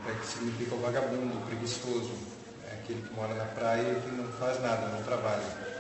Que significa o vagabundo, o preguiçoso, aquele que mora na praia e que não faz nada, não trabalha.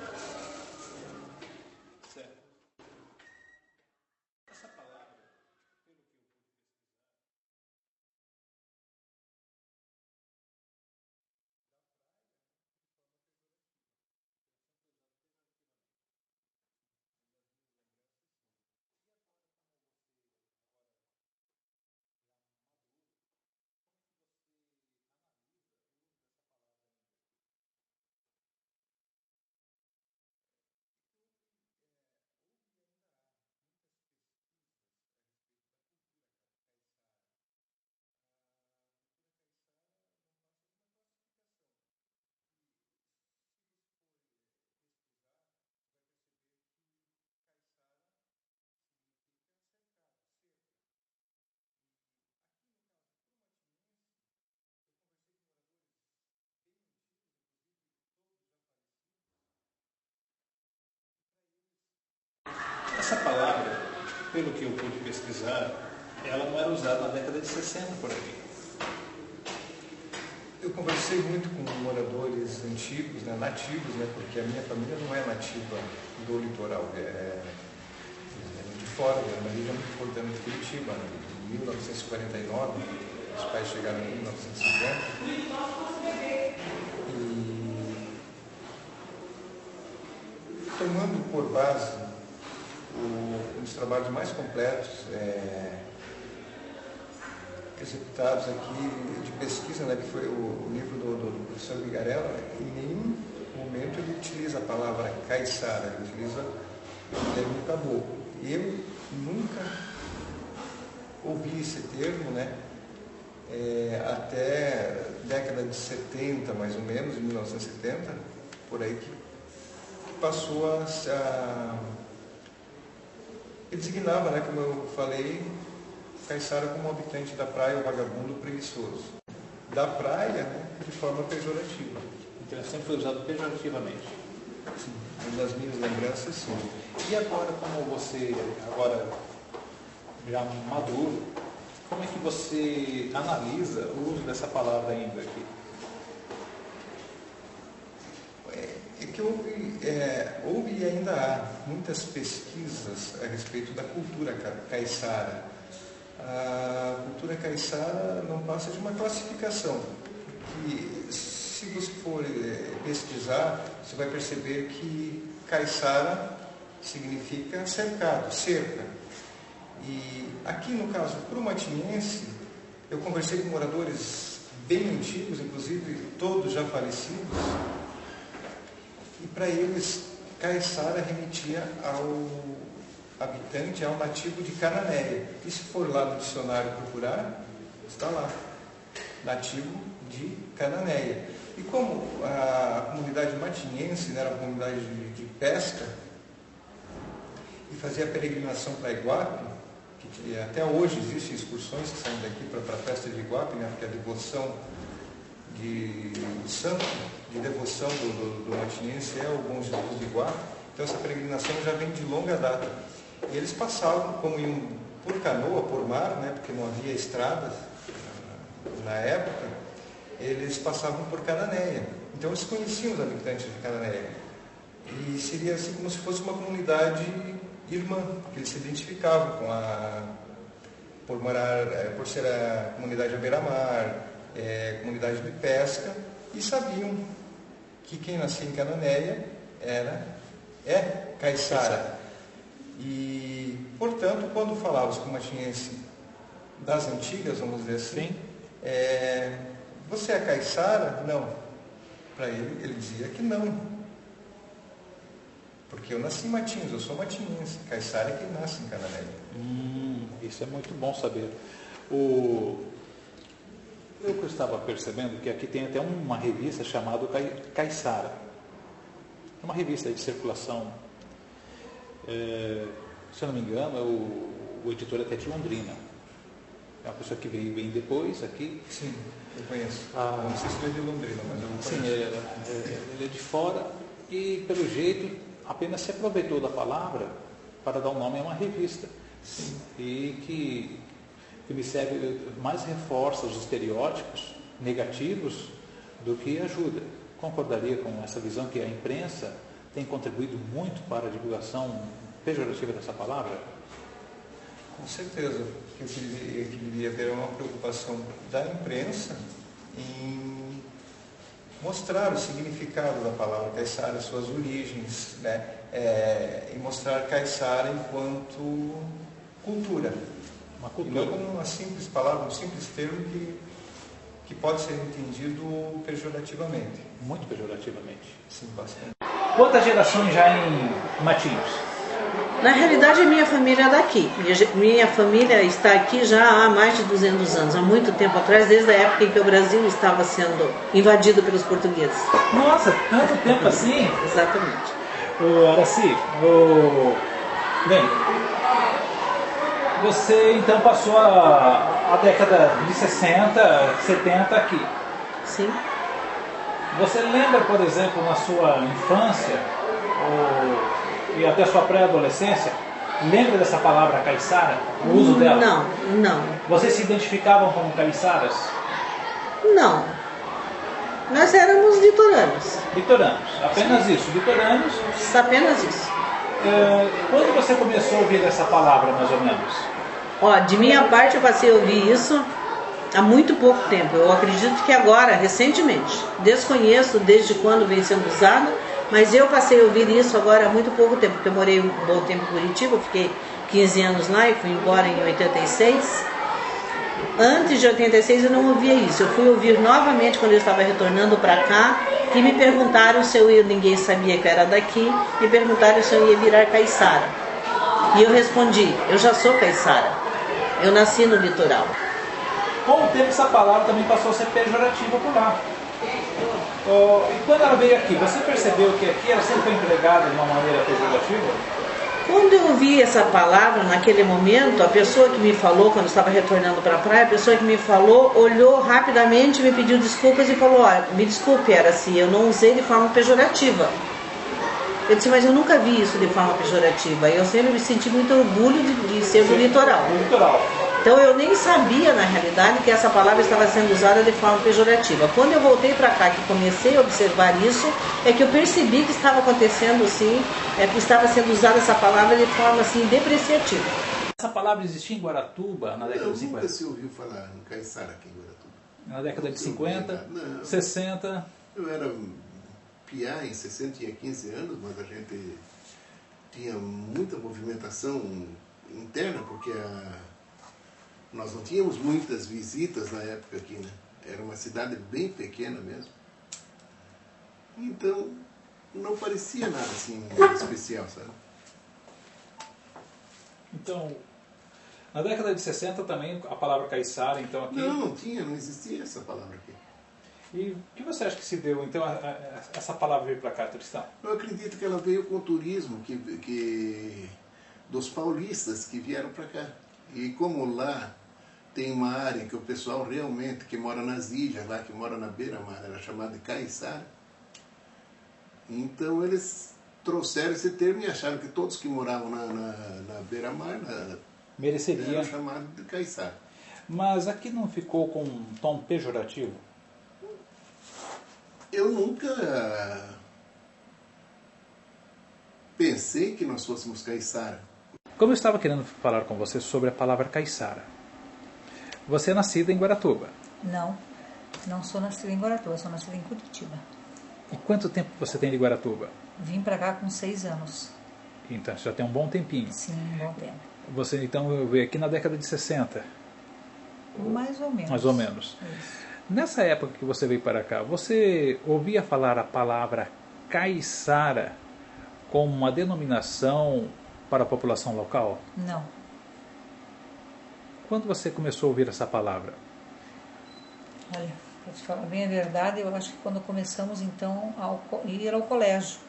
Essa palavra, pelo que eu pude pesquisar, ela não era usada na década de 60 por aqui. Eu conversei muito com moradores antigos, nativos, porque a minha família não é nativa do litoral, é de fora, é uma região muito importante de Curitiba. Em 1949, os pais chegaram em 1950 e tomando por base um dos trabalhos mais completos executados aqui de pesquisa, que foi o livro do professor Vigarella. Em nenhum momento ele utiliza a palavra caiçara, ele utiliza o termo caboclo. Eu nunca ouvi esse termo, até década de 70, mais ou menos, 1970, por aí, que passou a ele designava, como eu falei, caiçara como habitante da praia, o vagabundo preguiçoso. Da praia, de forma pejorativa. Então ele sempre foi usado pejorativamente. Sim, uma das minhas lembranças, sim. E agora, como você, já maduro, como é que você analisa o uso dessa palavra ainda aqui? É que houve e ainda há muitas pesquisas a respeito da cultura caiçara. A cultura caiçara não passa de uma classificação, que se você for pesquisar, você vai perceber que caiçara significa cercado, cerca. E aqui no caso crumatiense, eu conversei com moradores bem antigos, inclusive todos já falecidos, e para eles caiçara remetia ao habitante, ao nativo de Cananéia. E se for lá no dicionário procurar, está lá, nativo de Cananéia. E como a comunidade matinhense era uma comunidade de pesca, e fazia a peregrinação para Iguape, que até hoje existem excursões que saem daqui para a festa de Iguape, porque a devoção de santo, de devoção do matinhense é o Bom Jesus de Iguape. Então essa peregrinação já vem de longa data. E eles passavam, como iam por canoa, por mar, porque não havia estradas na época, eles passavam por Cananéia. Então eles conheciam os habitantes de Cananéia. E seria assim como se fosse uma comunidade irmã, porque eles se identificavam por ser a comunidade à beira-mar, comunidade de pesca, e sabiam que quem nascia em Cananéia é caiçara. E, portanto, quando falava com o matinhense das antigas, vamos dizer assim, você é caiçara? Não. Para ele dizia que não. Porque eu nasci em Matinhos, eu sou matinhense. Caiçara é quem nasce em Cananéia. Isso é muito bom saber. Eu estava percebendo que aqui tem até uma revista chamada Caiçara. É uma revista de circulação. Se eu não me engano, o editor até de Londrina. É uma pessoa que veio bem depois aqui. Sim, eu conheço. Não sei se ele é de Londrina, mas eu não conheço. Sim, ele é de fora e, pelo jeito, apenas se aproveitou da palavra para dar um nome a uma revista. Sim. E que que me serve, mais reforça os estereótipos negativos do que ajuda. Concordaria com essa visão que a imprensa tem contribuído muito para a divulgação pejorativa dessa palavra? Com certeza, que deveria haver uma preocupação da imprensa em mostrar o significado da palavra caiçara, suas origens, né? E mostrar caiçara enquanto cultura. Uma cultura. E não como uma simples palavra, um simples termo que pode ser entendido pejorativamente. Muito pejorativamente. Sim, bastante. Quantas gerações já em Matinhos? Na realidade, a minha família é daqui. Minha família está aqui já há mais de 200 anos, há muito tempo atrás, desde a época em que o Brasil estava sendo invadido pelos portugueses. Nossa, tanto tempo assim? Exatamente. Araci, bem, você então passou a década de 60, 70 aqui. Sim. Você lembra, por exemplo, na sua infância e até sua pré-adolescência, lembra dessa palavra caiçara, o uso dela? Não. Vocês se identificavam como caiçaras? Não. Nós éramos litoranos. Litoranos, apenas isso, litoranos. Apenas isso. Quando você começou a ouvir essa palavra, mais ou menos? De minha parte, eu passei a ouvir isso há muito pouco tempo. Eu acredito que agora, recentemente. Desconheço desde quando vem sendo usado, mas eu passei a ouvir isso agora há muito pouco tempo, porque eu morei um bom tempo em Curitiba, fiquei 15 anos lá e fui embora em 86. Antes de 86 eu não ouvia isso. Eu fui ouvir novamente quando eu estava retornando para cá, que me perguntaram se eu ia, ninguém sabia que eu era daqui, me perguntaram se eu ia virar caiçara. E eu respondi, eu já sou caiçara. Eu nasci no litoral. Com o tempo essa palavra também passou a ser pejorativa por lá. E quando ela veio aqui, você percebeu que aqui ela sempre foi empregada de uma maneira pejorativa? Quando eu ouvi essa palavra, naquele momento, a pessoa que me falou, quando eu estava retornando para a praia, a pessoa que me falou, olhou rapidamente, me pediu desculpas e falou, me desculpe, Araci, eu não usei de forma pejorativa. Eu disse, mas eu nunca vi isso de forma pejorativa. Eu sempre me senti muito orgulho de ser do litoral. Do litoral. Então eu nem sabia, na realidade, que essa palavra estava sendo usada de forma pejorativa. Quando eu voltei para cá, que comecei a observar isso, é que eu percebi que estava acontecendo assim, que estava sendo usada essa palavra de forma assim, depreciativa. Essa palavra existia em Guaratuba na década de 50? Nunca se ouviu falar em caiçara aqui em Guaratuba. Na década de 50, 60? Eu era piá em 60, tinha 15 anos, mas a gente tinha muita movimentação interna, porque nós não tínhamos muitas visitas na época aqui, né? Era uma cidade bem pequena mesmo. Então, não parecia nada assim especial, sabe? Então, na década de 60 também a palavra caiçara, então aqui... Não existia essa palavra aqui. E o que você acha que se deu, então, essa palavra veio para cá, Tristão? Eu acredito que ela veio com o turismo dos paulistas que vieram para cá. E como lá tem uma área que o pessoal realmente, que mora nas ilhas, lá que mora na beira-mar, era chamada de caiçara. Então eles trouxeram esse termo e acharam que todos que moravam na beira-mar mereceria. Eram chamados de caiçara. Mas aqui não ficou com um tom pejorativo? Eu nunca pensei que nós fôssemos caiçara. Como eu estava querendo falar com você sobre a palavra caiçara, você é nascida em Guaratuba? Não sou nascida em Guaratuba, sou nascida em Curitiba. E quanto tempo você tem de Guaratuba? Vim para cá com 6 anos. Então, já tem um bom tempinho. Sim, um bom tempo. Você, então, veio aqui na década de 60? Mais ou menos. Mais ou menos. Isso. Nessa época que você veio para cá, você ouvia falar a palavra caiçara como uma denominação para a população local? Não. Quando você começou a ouvir essa palavra? Olha, para te falar bem a verdade, eu acho que quando começamos então a ir ao colégio,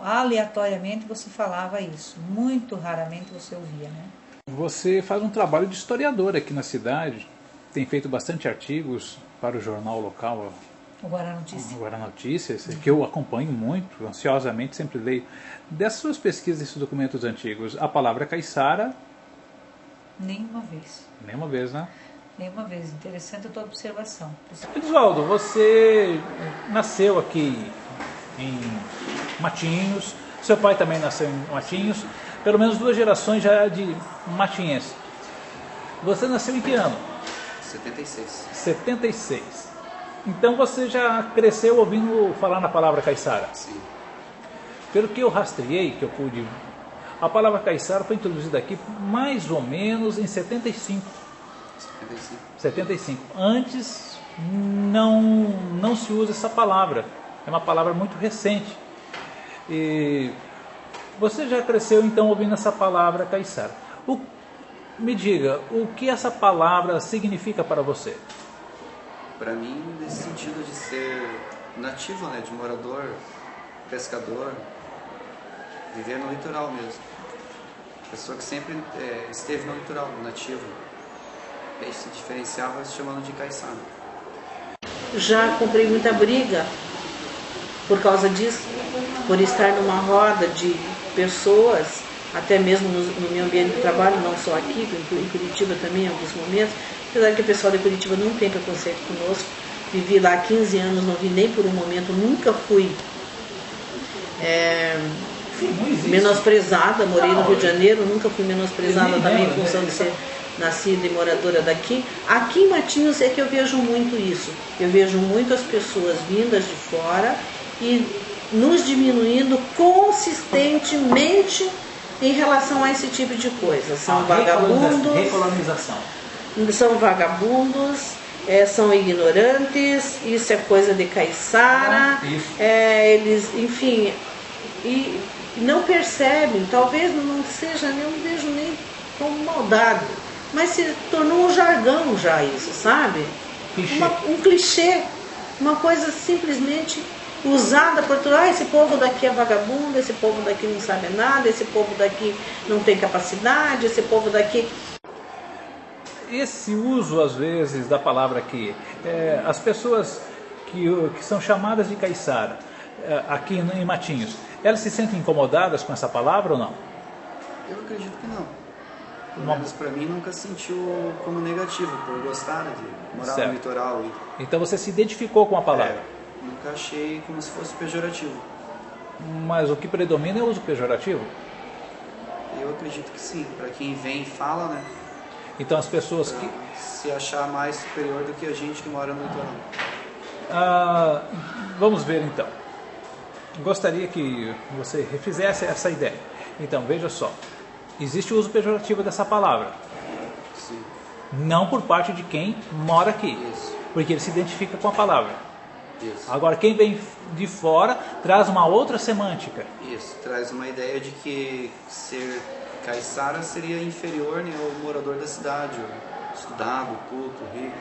aleatoriamente você falava isso, muito raramente você ouvia, né? Você faz um trabalho de historiador aqui na cidade, tem feito bastante artigos para o jornal local, O Guará Notícias. O Guará Notícias, que eu acompanho muito, ansiosamente, sempre leio. Dessas suas pesquisas, desses documentos antigos, a palavra caiçara Nenhuma vez. Nenhuma vez, né? Nenhuma vez. Interessante a tua observação. Edvaldo, você nasceu aqui em Matinhos, seu pai também nasceu em Matinhos, pelo menos 2 gerações já de matinhense. Você nasceu em que ano? 76. 76. Então você já cresceu ouvindo falar na palavra caiçara? Sim. Pelo que eu rastreei, que eu pude, a palavra caiçara foi introduzida aqui mais ou menos em 75. 75. Antes não se usa essa palavra. É uma palavra muito recente. E você já cresceu então ouvindo essa palavra caiçara. Me diga, o que essa palavra significa para você? Para mim, nesse sentido de ser nativo, né, de morador, pescador, viver no litoral mesmo. Pessoa que sempre esteve no litoral, no nativo. Ele se diferenciava se chamando de caiçara. Já comprei muita briga por causa disso, por estar numa roda de pessoas, até mesmo no meu ambiente de trabalho, não só aqui, em Curitiba também em alguns momentos, apesar que o pessoal de Curitiba não tem preconceito conosco. Vivi lá 15 anos, não vi nem por um momento, nunca fui menosprezada, morei no Rio de Janeiro, nunca fui menosprezada também em função de ser nascida e moradora daqui. Aqui em Matinhos é que eu vejo muito isso. Eu vejo muito as pessoas vindas de fora e nos diminuindo consistentemente em relação a esse tipo de coisa. São vagabundos. Recolonização. São vagabundos, são ignorantes, isso é coisa de caiçara, eles, enfim, e não percebem, talvez não seja, eu não vejo nem como maldade, mas se tornou um jargão já isso, sabe? Um clichê, uma coisa simplesmente usada por tudo. Esse povo daqui é vagabundo, esse povo daqui não sabe nada, esse povo daqui não tem capacidade, esse povo daqui... Esse uso, às vezes, da palavra aqui, as pessoas que são chamadas de caiçara, aqui em Matinhos, elas se sentem incomodadas com essa palavra ou não? Eu acredito que não. Pelo menos para mim nunca sentiu como negativo, por gostar de morar no litoral. Então você se identificou com a palavra? Nunca achei como se fosse pejorativo. Mas o que predomina é o uso pejorativo? Eu acredito que sim, para quem vem e fala, né? Então as pessoas que... se achar mais superior do que a gente que mora no litoral. Vamos ver então. Gostaria que você refizesse essa ideia. Então, veja só. Existe o uso pejorativo dessa palavra. Sim. Não por parte de quem mora aqui. Isso. Porque ele se identifica com a palavra. Isso. Agora, quem vem de fora traz uma outra semântica. Isso. Traz uma ideia de que ser caiçara seria inferior, né, ao morador da cidade, estudado, culto, rico.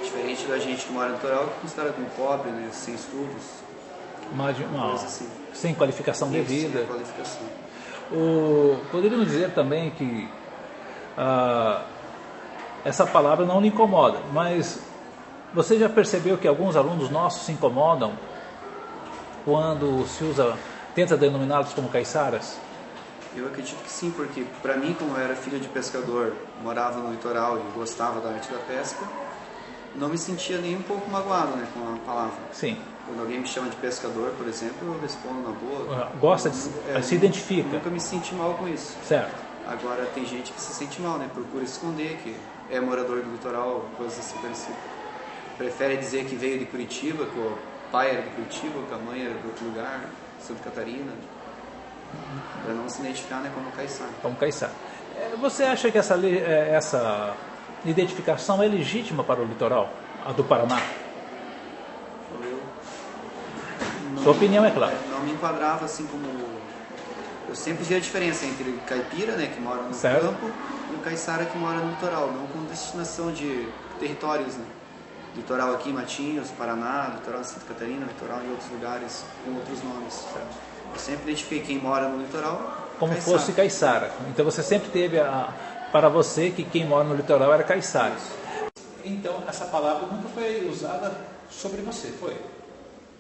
Diferente da gente que mora no litoral, que é considerado como pobre, né, sem estudos. Assim. Sem qualificação devida. Sem qualificação. Poderíamos dizer também que essa palavra não lhe incomoda, mas você já percebeu que alguns alunos nossos se incomodam quando se tenta denominá-los como caiçaras? Eu acredito que sim, porque para mim, como eu era filho de pescador, morava no litoral e gostava da arte da pesca, não me sentia nem um pouco magoado, né, com a palavra. Sim. Quando alguém me chama de pescador, por exemplo, eu respondo na boa. Gosta de se identifica. Nunca me senti mal com isso. Certo. Agora tem gente que se sente mal, né, procura esconder que é morador do litoral, coisas assim parecidas. Prefere dizer que veio de Curitiba, que o pai era de Curitiba, que a mãe era de outro lugar, Santa Catarina, para não se identificar, né, como caiçara. Como caiçara. Você acha que essa identificação é legítima para o litoral, a do Paraná? Sua opinião, é claro. Não me enquadrava assim como... Eu sempre vi a diferença entre o caipira, né, que mora no campo, e o caiçara que mora no litoral, não com destinação de territórios, né. Litoral aqui em Matinhos, Paraná, litoral de Santa Catarina, litoral em outros lugares com outros nomes. Certo. Eu sempre identifiquei quem mora no litoral como caiçara. Fosse caiçara. Então você sempre teve para você que quem mora no litoral era caiçara. Então essa palavra nunca foi usada sobre você, foi?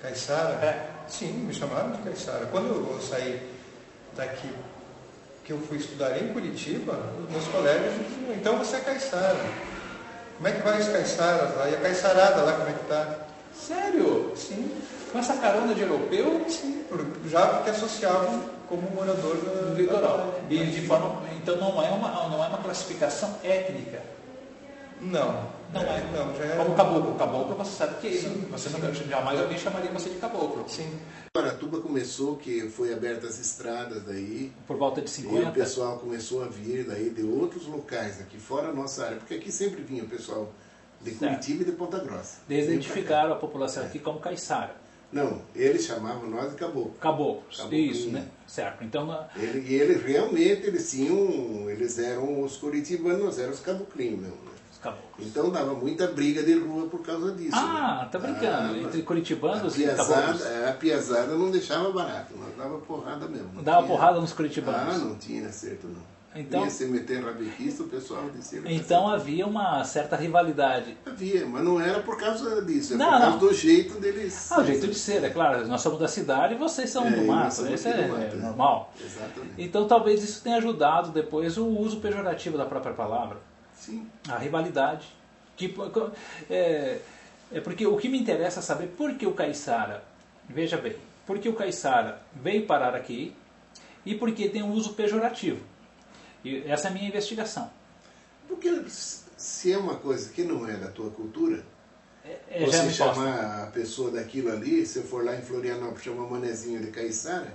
Caiçara? Sim, me chamaram de caiçara. Quando eu saí daqui, que eu fui estudar em Curitiba, os meus colegas diziam, então você é caiçara. Como é que vai os caiçaras lá? E a caiçarada lá, como é que está? Sério? Sim. Com essa carona de europeu? Sim, já porque associavam como morador do litoral. E de forma, então não é uma classificação étnica. Não. Não é. Não, já é. Como caboclo. Caboclo você sabe que Sim, você nunca, jamais alguém chamaria você de caboclo. Sim. Aratuba começou, que foi abertas as estradas daí. Por volta de 50. E o pessoal começou a vir daí de outros locais, aqui fora a nossa área, porque aqui sempre vinha o pessoal de Curitiba e de Ponta Grossa. Eles identificaram a população aqui como caiçara. Não, eles chamavam nós de caboclo. Caboclos, isso, né? Certo. Então, eles realmente, eles eram os curitibanos, nós éramos os caboclinhos mesmo. Né? Os caboclos. Então dava muita briga de rua por causa disso. Ah, tá brincando. Entre curitibanos e caboclos. A piazada não deixava barato, nós dava porrada mesmo. Dava porrada nos curitibanos. Ah, não tinha acerto não. Então, ia se meter rabequista, o pessoal descia. Então havia uma certa rivalidade. Havia, mas não era por causa disso, Não, por causa do jeito deles. O jeito de ser, é claro. Nós somos da cidade e vocês são do mato, isso é normal. Exatamente. Então talvez isso tenha ajudado depois o uso pejorativo da própria palavra. Sim. A rivalidade. Tipo, é porque o que me interessa é saber por que o caiçara, veja bem, por que o caiçara veio parar aqui e por que tem um uso pejorativo. E essa é a minha investigação. Porque se é uma coisa que não é da tua cultura, você chamar a pessoa daquilo ali, se for lá em Florianópolis chamar o manezinho de caiçara,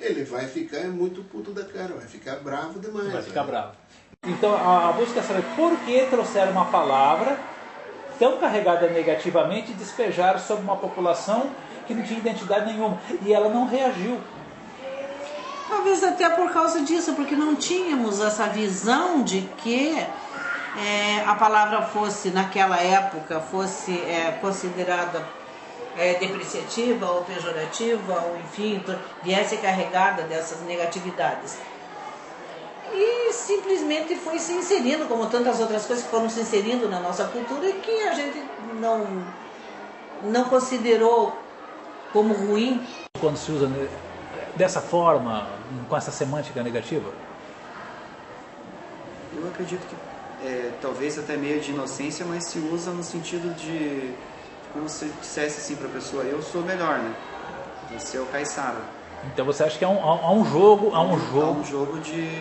ele vai ficar muito puto da cara, vai ficar bravo demais. Vai ficar bravo. Então a busca é saber por que trouxeram uma palavra tão carregada negativamente e despejaram sobre uma população que não tinha identidade nenhuma. E ela não reagiu. Talvez até por causa disso, porque não tínhamos essa visão de que a palavra fosse, naquela época, fosse considerada depreciativa ou pejorativa, ou enfim, viesse carregada dessas negatividades. E simplesmente foi se inserindo, como tantas outras coisas que foram se inserindo na nossa cultura, que a gente não considerou como ruim. Quando se usa dessa forma, com essa semântica negativa? Eu acredito que talvez até meio de inocência, mas se usa no sentido de, como se dissesse assim para a pessoa, eu sou melhor, né? Você é o caiçara. Então você acha que há um jogo de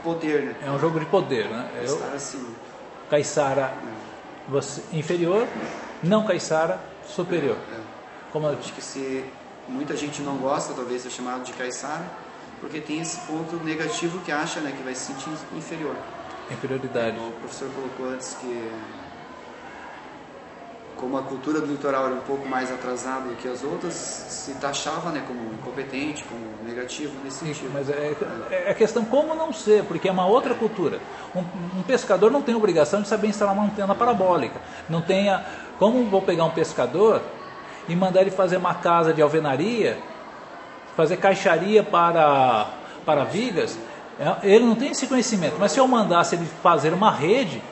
poder, né? É um jogo de poder, né? Estar acima. Caiçara você, inferior, não caiçara superior. Como eu acho que se muita gente não gosta, talvez, de ser chamado de caiçara, porque tem esse ponto negativo que acha, né, que vai se sentir inferior. Inferioridade. O professor colocou antes que, como a cultura do litoral era um pouco mais atrasada do que as outras, se taxava, né, como incompetente, como negativo nesse sentido. Mas é a questão como não ser, porque é uma outra cultura. Um pescador não tem obrigação de saber instalar uma antena parabólica. Não tenha, como vou pegar um pescador e mandar ele fazer uma casa de alvenaria, fazer caixaria para vigas, ele não tem esse conhecimento. Mas se eu mandasse ele fazer uma rede,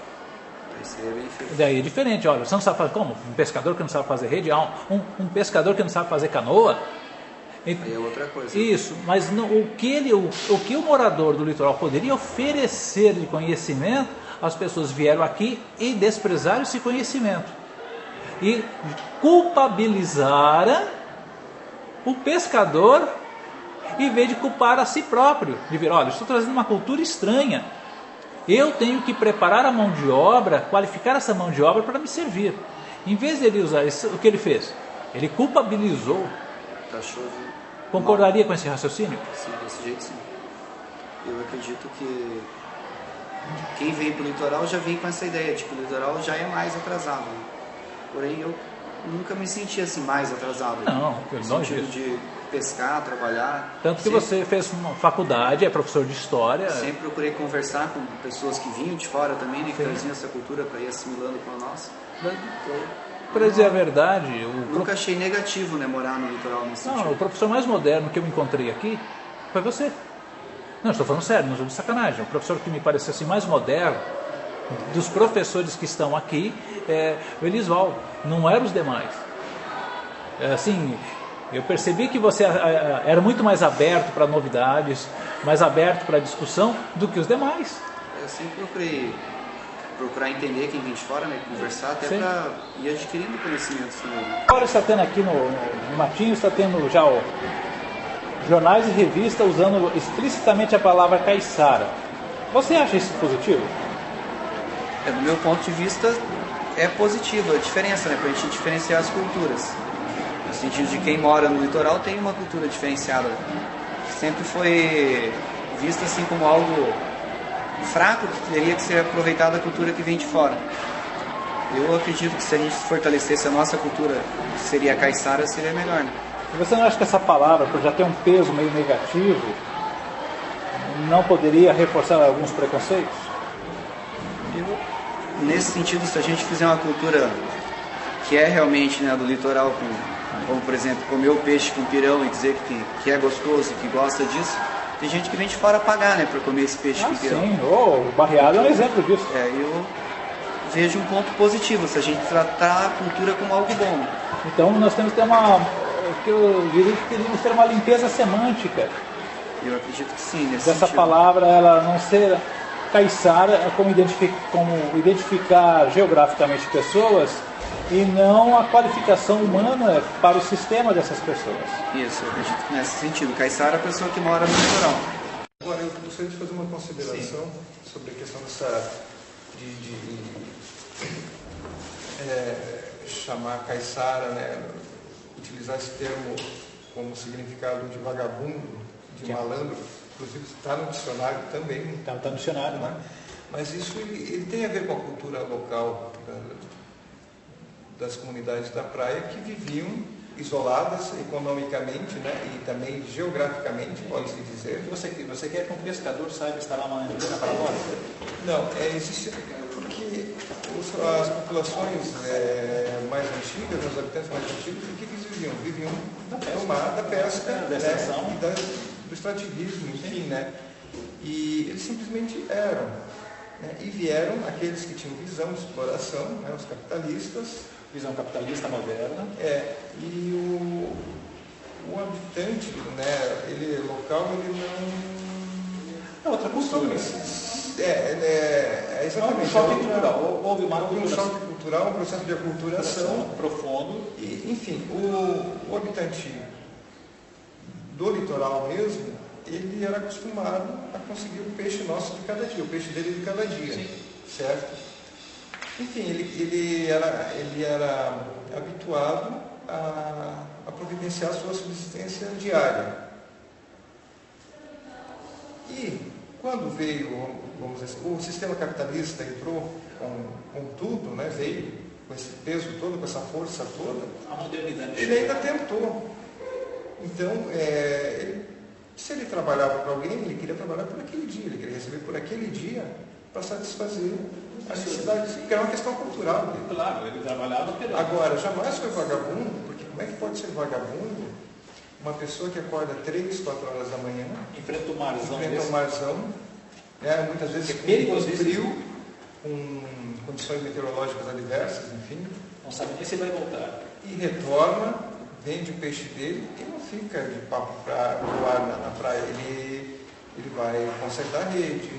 daí é diferente. Olha, você não sabe fazer como? Um pescador que não sabe fazer rede, um pescador que não sabe fazer canoa. Aí é outra coisa. Isso, mas o que o morador do litoral poderia oferecer de conhecimento, as pessoas vieram aqui e desprezaram esse conhecimento. E culpabilizaram o pescador em vez de culpar a si próprio. De ver, olha, estou trazendo uma cultura estranha. Eu tenho que preparar a mão de obra, qualificar essa mão de obra para me servir. Em vez de ele usar isso, o que ele fez? Ele culpabilizou. Concordaria com esse raciocínio? Sim, desse jeito sim. Eu acredito que quem vem para o litoral já vem com essa ideia de que o litoral já é mais atrasado. Né? Porém, eu nunca me senti assim mais atrasado. Não, no sentido de pescar, trabalhar. Tanto que você fez uma faculdade, é professor de história. Sempre procurei conversar com pessoas que vinham de fora também, né, que traziam essa cultura para ir assimilando com a nossa. Para dizer a verdade, nunca achei negativo, né, morar no litoral nesse sentido. O professor mais moderno que eu encontrei aqui foi você. Não, estou falando sério, não estou de sacanagem. O professor que me pareceu assim mais moderno dos professores que estão aqui é o Elisvaldo, não eram os demais. Assim, Eu percebi que você era muito mais aberto para novidades, mais aberto para discussão do que os demais. Eu sempre procurei procurar entender quem vem de fora, né? Conversar até para ir adquirindo conhecimentos também. Agora está tendo aqui no Matinho, está tendo já jornais e revistas usando explicitamente a palavra caiçara. Você acha isso positivo? Do meu ponto de vista, é positivo a diferença, né? Para a gente diferenciar as culturas. No sentido de quem mora no litoral tem uma cultura diferenciada. Sempre foi vista assim como algo fraco, que teria que ser aproveitada a cultura que vem de fora. Eu acredito que se a gente fortalecesse a nossa cultura, que seria a caiçara, seria melhor, né? E você não acha que essa palavra, por já ter um peso meio negativo, não poderia reforçar alguns preconceitos? Nesse sentido, se a gente fizer uma cultura que é realmente, né, do litoral, como por exemplo, comer o peixe com pirão e dizer que é gostoso e que gosta disso, tem gente que vem de fora pagar, né, para comer esse peixe com pirão. Sim, o Barreado é um exemplo disso. Eu vejo um ponto positivo, se a gente tratar a cultura como algo bom. Então nós temos que ter que eu diria que teríamos que ter uma limpeza semântica. Eu acredito que sim, nesse dessa sentido. Palavra, ela não ser caiçara como identificar geograficamente pessoas e não a qualificação humana para o sistema dessas pessoas. Isso, eu acredito que nesse sentido. Caiçara é a pessoa que mora no litoral. Agora, eu gostaria de fazer uma consideração sobre a questão dessa chamar caiçara, né, utilizar esse termo como significado de vagabundo, de malandro, inclusive está no dicionário também. Está no dicionário, né? Mas isso ele tem a ver com a cultura local das comunidades da praia que viviam isoladas economicamente, né, e também geograficamente, pode-se dizer. Você quer que um pescador saiba instalar uma antena parabólica? Não, existe porque as populações mais antigas, os habitantes mais antigos, o que eles viviam? Viviam do mar, da pesca, da extração, né, do extrativismo, enfim, né? E eles simplesmente eram. Né, e vieram aqueles que tinham visão de exploração, né, os capitalistas. Visão capitalista moderna. E o habitante, né, ele local, ele não... É outra cultura. Exatamente. Um choque cultural. Houve um choque cultural, um processo de aculturação profundo. E, enfim, o habitante do litoral mesmo, ele era acostumado a conseguir o peixe nosso de cada dia, o peixe dele de cada dia. Sim. Certo? Enfim, ele era habituado a providenciar a sua subsistência diária. E quando veio, vamos dizer assim, o sistema capitalista entrou com tudo, né, veio com esse peso todo, com essa força toda, a modernidade ele ainda tentou. Então, se ele trabalhava para alguém, ele queria trabalhar por aquele dia, ele queria receber por aquele dia para satisfazer a necessidade, que era uma questão cultural dele. Claro, ele trabalhava pelo... Agora, jamais foi vagabundo, porque como é que pode ser vagabundo uma pessoa que acorda 3, 4 horas da manhã, enfrenta o marzão, né, muitas vezes com frio, com condições meteorológicas adversas, enfim. Não sabe nem se vai voltar. E retorna, vende o peixe dele e não fica de papo para voar na praia. Ele vai consertar a rede,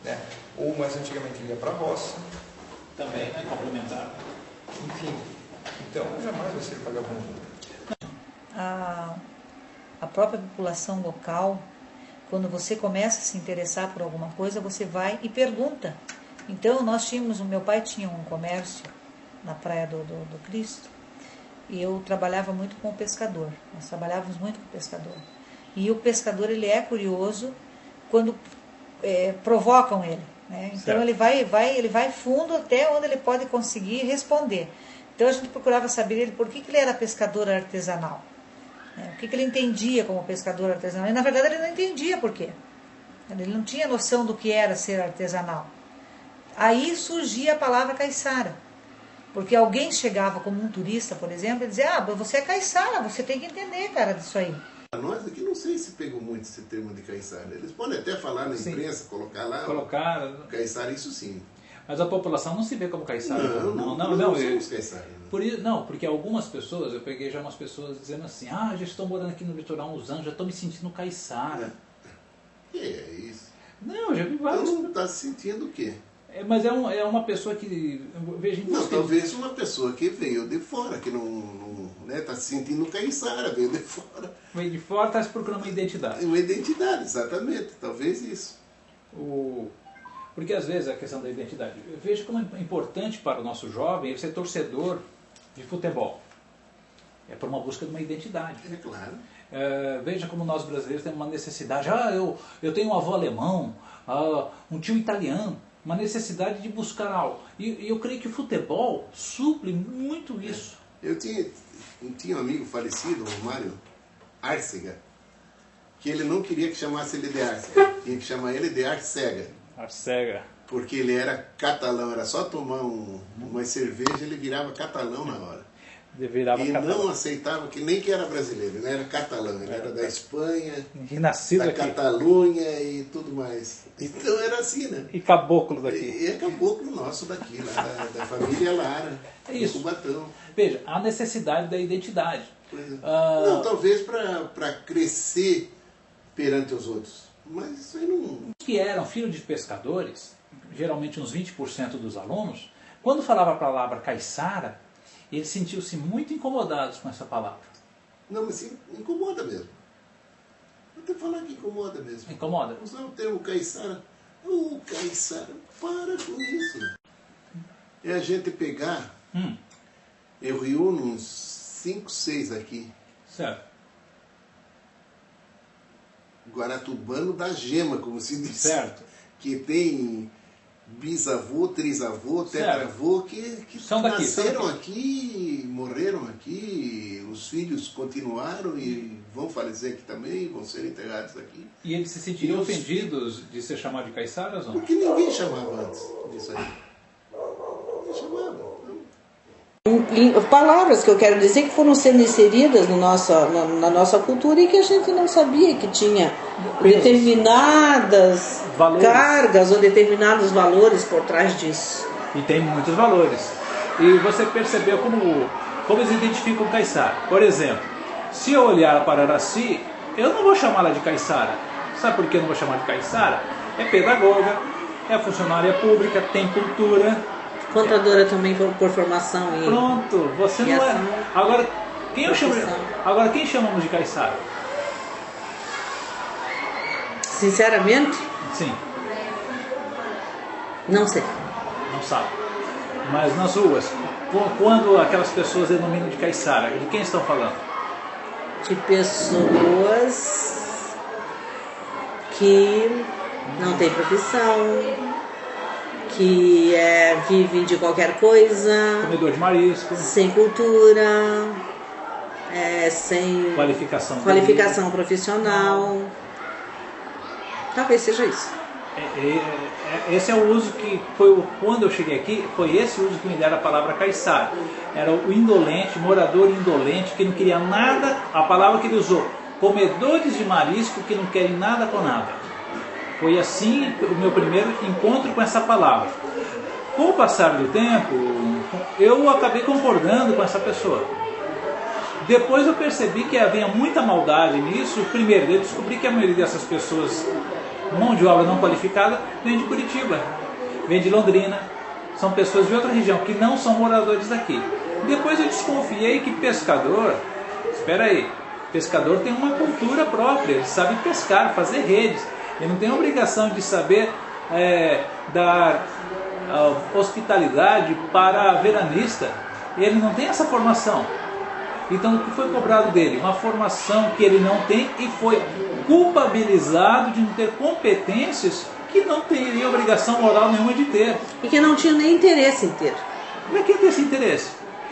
né? Ou mais antigamente ele ia para a roça. Também, né? Complementar. Enfim, então jamais vai ser vagabundo. A própria população local, quando você começa a se interessar por alguma coisa, você vai e pergunta. Então, o meu pai tinha um comércio na Praia do Cristo, e eu trabalhava muito com o pescador. Nós trabalhávamos muito com o pescador. E o pescador, ele é curioso quando provocam ele, né? Então, ele vai fundo até onde ele pode conseguir responder. Então, a gente procurava saber por que ele era pescador artesanal. O que ele entendia como pescador artesanal. E, na verdade, ele não entendia por quê. Ele não tinha noção do que era ser artesanal. Aí surgia a palavra caiçara. Porque alguém chegava como um turista, por exemplo, e dizia, você é caiçara, você tem que entender, cara, disso aí. Nós aqui não sei se pegou muito esse termo de caiçara. Eles podem até falar na imprensa, colocar lá. Colocar. Caiçara, isso sim. Mas a população não se vê como caiçara. Não somos caiçara. Não, porque algumas pessoas, eu peguei já umas pessoas dizendo assim, já estou morando aqui no litoral há uns anos, já estou me sentindo caiçara. Que é isso? Não, já vi vários. Não está se sentindo o quê? Mas é uma pessoa que eu vejo em talvez uma pessoa que veio de fora, que não está se sentindo caiçara, veio de fora. Veio de fora, está se procurando uma identidade. Uma identidade, exatamente, talvez isso. Porque às vezes a questão da identidade, eu vejo como é importante para o nosso jovem ele ser torcedor de futebol. É por uma busca de uma identidade. É claro. Veja como nós brasileiros temos uma necessidade. Eu tenho um avô alemão, um tio italiano, uma necessidade de buscar algo. E eu creio que o futebol suple muito isso. Eu tinha um amigo falecido, o Mário Arcega, que ele não queria que chamasse ele de Arcega, tinha que chamar ele de Arcega. Arcega. Porque ele era catalão, era só tomar uma cerveja, ele virava catalão na hora. Não aceitava nem que era brasileiro, ele era catalão, ele era da Espanha, e nascido da aqui. Catalunha e tudo mais. Então era assim, né? E caboclo daqui. E é caboclo nosso daqui, lá da família Lara, do Cubatão. Veja, a necessidade da identidade. Não, talvez para crescer perante os outros. Mas isso aí não... Que eram filhos de pescadores, geralmente uns 20% dos alunos, quando falava a palavra caiçara, eles sentiam-se muito incomodados com essa palavra. Não, mas sim, incomoda mesmo. Vou até falar que incomoda mesmo. Incomoda? Usar o termo caiçara. Caiçara, para com isso. É a gente pegar, eu reúno uns 5, 6 aqui. Certo. Guaratubano da gema, como se diz. Certo. Que tem bisavô, trisavô, tetravô, que são daqui, nasceram aqui, morreram aqui, os filhos continuaram e vão falecer aqui também, vão ser enterrados aqui. E eles se sentiriam ofendidos de ser chamado de caiçaras ou não? Porque ninguém chamava antes disso aí. Ninguém chamava. Palavras que eu quero dizer que foram sendo inseridas na nossa cultura e que a gente não sabia que tinha determinadas cargas ou determinados valores por trás disso. E tem muitos valores. E você percebeu como eles identificam o caiçara. Por exemplo, se eu olhar para Araci, eu não vou chamá-la de caiçara. Sabe por que eu não vou chamar de caiçara? É pedagoga, é funcionária pública, tem cultura. Contadora também por formação. Pronto, você não é. Agora, quem chamamos de caiçara? Sinceramente? Sim. Não sei. Não sabe. Mas nas ruas, quando aquelas pessoas denominam de caiçara, de quem estão falando? De pessoas que não têm profissão, que vivem de qualquer coisa, comedor de marisco, sem cultura, sem qualificação profissional. Talvez seja isso. Esse é o uso que foi quando eu cheguei aqui, foi esse uso que me deram a palavra caiçara. Era o indolente, morador indolente, que não queria nada, a palavra que ele usou, comedores de marisco que não querem nada com nada. Foi assim o meu primeiro encontro com essa palavra. Com o passar do tempo, eu acabei concordando com essa pessoa. Depois eu percebi que havia muita maldade nisso. Primeiro, eu descobri que a maioria dessas pessoas, mão de obra não qualificada, vem de Curitiba, vem de Londrina. São pessoas de outra região que não são moradores daqui. Depois eu desconfiei que pescador, pescador tem uma cultura própria, ele sabe pescar, fazer redes. Ele não tem a obrigação de saber dar hospitalidade para veranista. Ele não tem essa formação. Então o que foi cobrado dele? Uma formação que ele não tem e foi culpabilizado de não ter competências que não teria obrigação moral nenhuma de ter. E que não tinha nem interesse em ter. Como é que ia ter esse interesse?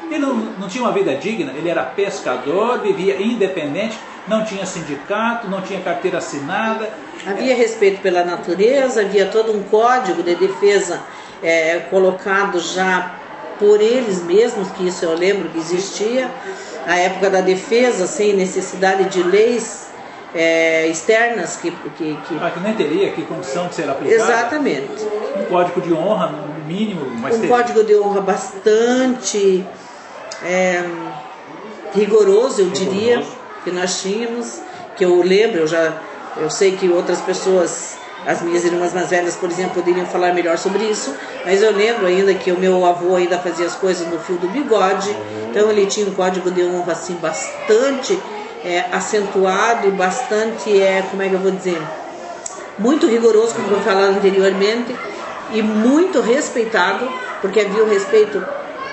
Ele não tinha uma vida digna, ele era pescador, vivia independente, não tinha sindicato, não tinha carteira assinada. Havia respeito pela natureza, havia todo um código de defesa colocado já por eles mesmos, que isso eu lembro que existia. A época da defesa, sem necessidade de leis externas que nem teria que condição de ser aplicada. Exatamente. Um código de honra mínimo, mas um código de honra bastante rigoroso, eu diria, que nós tínhamos, que eu lembro, eu sei que outras pessoas, as minhas irmãs mais velhas, por exemplo, poderiam falar melhor sobre isso, mas eu lembro ainda que o meu avô ainda fazia as coisas no fio do bigode, então ele tinha um código de honra assim bastante acentuado e bastante, como é que eu vou dizer, muito rigoroso, como eu falava anteriormente, e muito respeitado, porque havia um respeito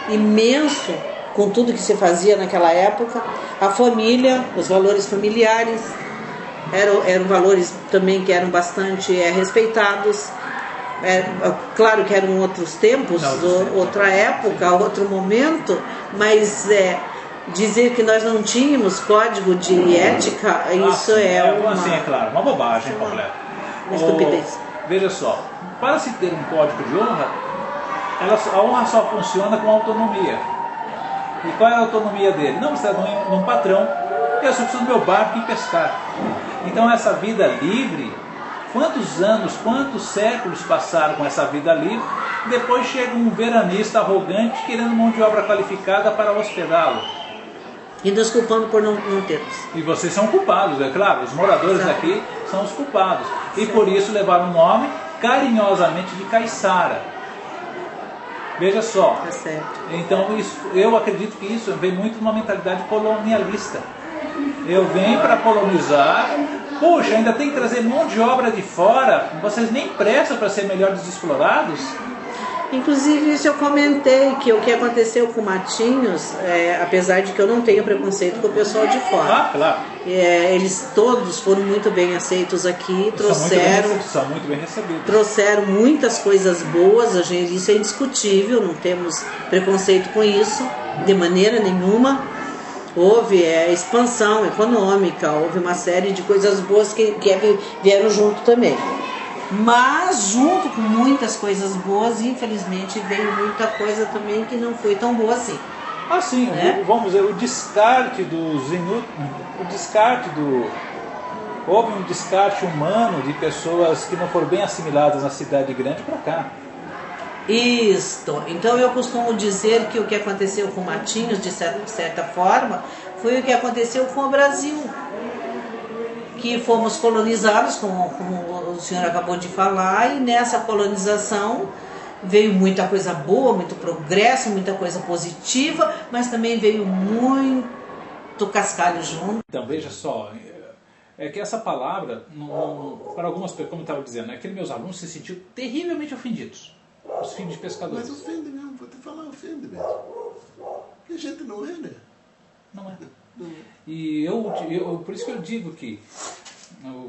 imenso com tudo que se fazia naquela época. A família, os valores familiares eram valores também que eram bastante respeitados. Claro que eram outros tempos, outra época, outro momento, mas dizer que nós não tínhamos código de ética, isso claro, uma bobagem completa. Uma estupidez. Veja só, para se ter um código de honra, a honra só funciona com autonomia. E qual é a autonomia dele? Não precisa de um patrão, eu só preciso do meu barco e pescar. Então essa vida livre, quantos anos, quantos séculos passaram com essa vida livre, depois chega um veranista arrogante querendo mão de obra qualificada para hospedá-lo. E nos culpando por não termos. E vocês são culpados, é claro, os moradores daqui são os culpados. E por isso levaram o nome carinhosamente de Caiçara. Veja só, Tá certo. Então eu acredito que isso vem muito numa mentalidade colonialista. Eu venho para colonizar, puxa, ainda tem que trazer mão de obra de fora, vocês nem prestam para ser melhores explorados? Inclusive isso eu comentei, que o que aconteceu com Matinhos, apesar de que eu não tenho preconceito com o pessoal de fora. Claro. Eles todos foram muito bem aceitos aqui, são muito bem recebidos. Trouxeram muitas coisas boas, isso é indiscutível, não temos preconceito com isso, de maneira nenhuma. Houve expansão econômica, houve uma série de coisas boas que vieram junto também. Mas junto com muitas coisas boas, infelizmente veio muita coisa também que não foi tão boa assim. Assim, vamos dizer, houve um descarte humano de pessoas que não foram bem assimiladas na cidade grande para cá. Isto. Então eu costumo dizer que o que aconteceu com Matinhos, de certa forma, foi o que aconteceu com o Brasil. Que fomos colonizados, como o senhor acabou de falar, e nessa colonização veio muita coisa boa, muito progresso, muita coisa positiva, mas também veio muito cascalho junto. Então, veja só, é que essa palavra, para algumas pessoas, como eu estava dizendo, é que meus alunos se sentiram terrivelmente ofendidos, os filhos de pescadores. Mas ofende mesmo, vou te falar, ofende mesmo. Porque a gente não é, né? Não é. E por isso que eu digo que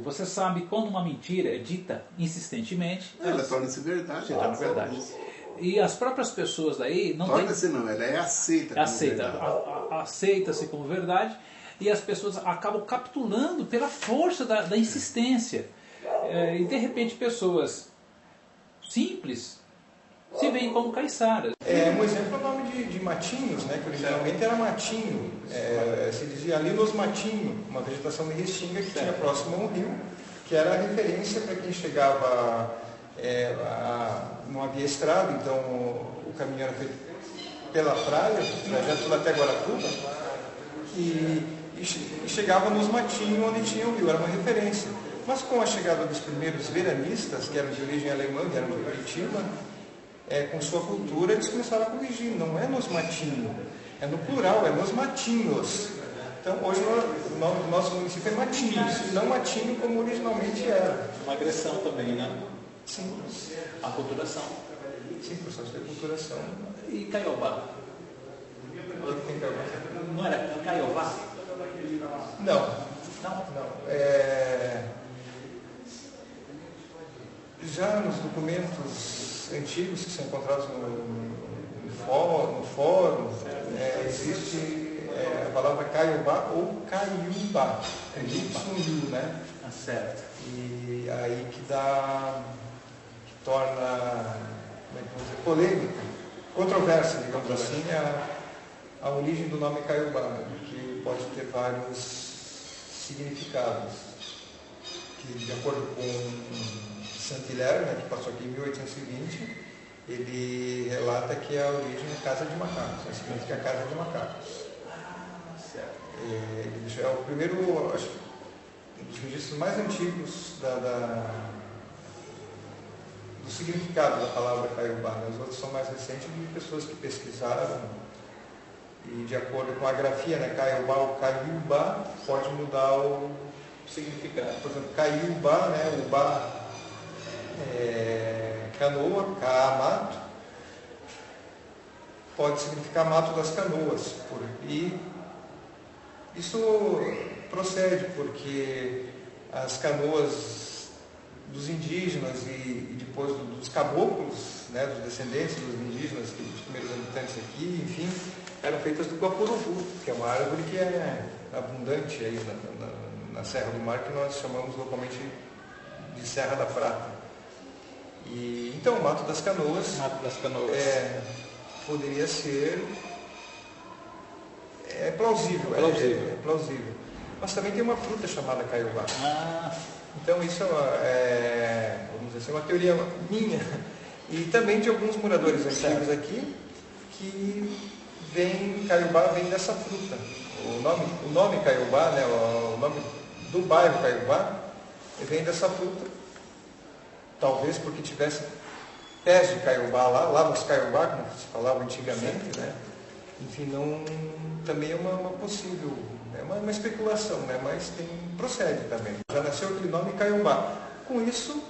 você sabe quando uma mentira é dita insistentemente, ela torna-se verdade. Se torna verdade. E as próprias pessoas daí não torna-se não, ela é aceita como verdade. Aceita-se como verdade, e as pessoas acabam capitulando pela força da insistência. E de repente pessoas simples se veem como caiçaras. Um exemplo é o nome de Matinhos, né, que originalmente era Matinho. Se dizia ali nos Matinhos, uma vegetação de restinga que tinha próximo a um rio, que era a referência para quem chegava, não havia estrada, então o caminho era feito pela praia, o trajeto até Guaratuba, e chegava nos Matinhos, onde tinha o rio, era uma referência. Mas com a chegada dos primeiros veranistas, que eram de origem alemã, que eram de Curitiba, com sua cultura, eles começaram a corrigir. Não é nos Matinhos, é no plural, é nos Matinhos. Então, hoje o nome do nosso município é Matinhos, e não Matinho como originalmente era. Uma agressão também, né? Sim. A culturação. Sim, processo de culturação. E Caiobá? O que tem Caiobá? Não era Caiobá? Não. Já nos documentos antigos que são encontrados no fórum, existe a palavra Caiobá ou Caiúba, Y, né? Certo. E aí que torna, como é que vamos dizer, polêmica, controvérsia, digamos assim, a origem do nome Caiobá, que pode ter vários significados, que de acordo com Saint-Hilaire, né, que passou aqui em 1820, ele relata que a origem é casa de macacos, significa casa de macacos. Ele já é o primeiro, acho, um dos registros mais antigos do significado da palavra Caiobá, né? Os outros são mais recentes, de pessoas que pesquisaram, e de acordo com a grafia, né, Caiobá ou Caiubá, pode mudar o significado. Por exemplo, Caiubá, né, o Bá é canoa, Ca-mato, pode significar mato das canoas. E isso procede porque as canoas dos indígenas e depois dos caboclos, né, dos descendentes dos indígenas, dos primeiros habitantes aqui, enfim, eram feitas do guapuruvu, que é uma árvore que é abundante aí na Serra do Mar, que nós chamamos localmente de Serra da Prata. E então o Mato das Canoas, poderia ser plausível. É plausível. Mas também tem uma fruta chamada caiobá. Então isso vamos dizer assim, uma teoria minha e também de alguns moradores antigos aqui, que Caiobá vem dessa fruta. O nome Caiobá, né, o nome do bairro Caiobá, vem dessa fruta. Talvez porque tivesse pés de Caiobá lá nos Caiobá, como se falava antigamente, né? Enfim, também é uma possível, é uma especulação, né? Mas procede também. Já nasceu aquele nome Caiobá. Com isso,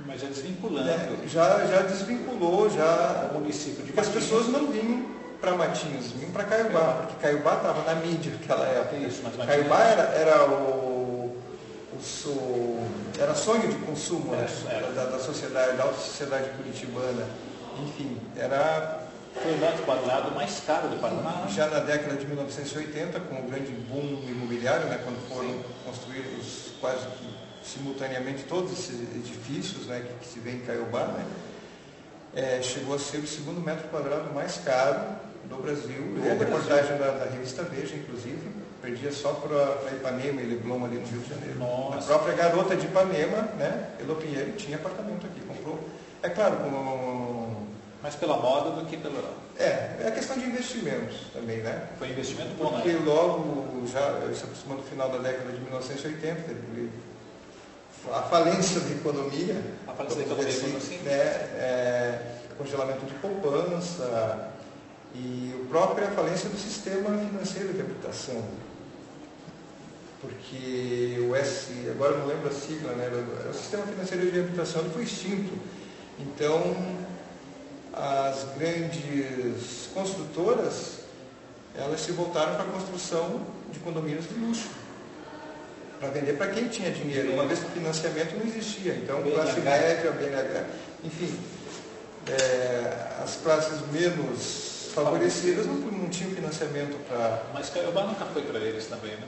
mas já desvinculando. Né, já desvinculou, o município de Matinhos. As pessoas não vinham para Matinhos, vinham para Caiobá, porque Caiobá estava na mídia naquela época. Isso, mas Caiobá era sonho de consumo, né, da sociedade, da alta sociedade curitibana. Enfim, foi o metro quadrado mais caro do Paraná. Já na década de 1980, com o grande boom imobiliário, né, quando foram construídos quase que simultaneamente todos esses edifícios, né, que se vê em Caiobá, né, chegou a ser o segundo metro quadrado mais caro do Brasil. A reportagem da revista Veja, inclusive, perdia só para Ipanema e Leblon ali no Rio de Janeiro. Nossa. A própria garota de Ipanema, né, Elo Pinheiro, tinha apartamento aqui, comprou. É claro, mais pela moda do que pela... É a questão de investimentos também, né? Foi investimento bom, né? Porque logo, já se aproximando do final da década de 1980, a falência da economia, assim, né? Congelamento de poupança e a própria falência do sistema financeiro de habitação. Porque agora não lembro a sigla, né? O sistema financeiro de habitação foi extinto. Então, as grandes construtoras, elas se voltaram para a construção de condomínios de luxo, para vender para quem tinha dinheiro, uma vez que o financiamento não existia. Então, classe média, BNH, enfim, as classes menos favorecidas não tinham financiamento para... Mas Caiobá nunca foi para eles também, né?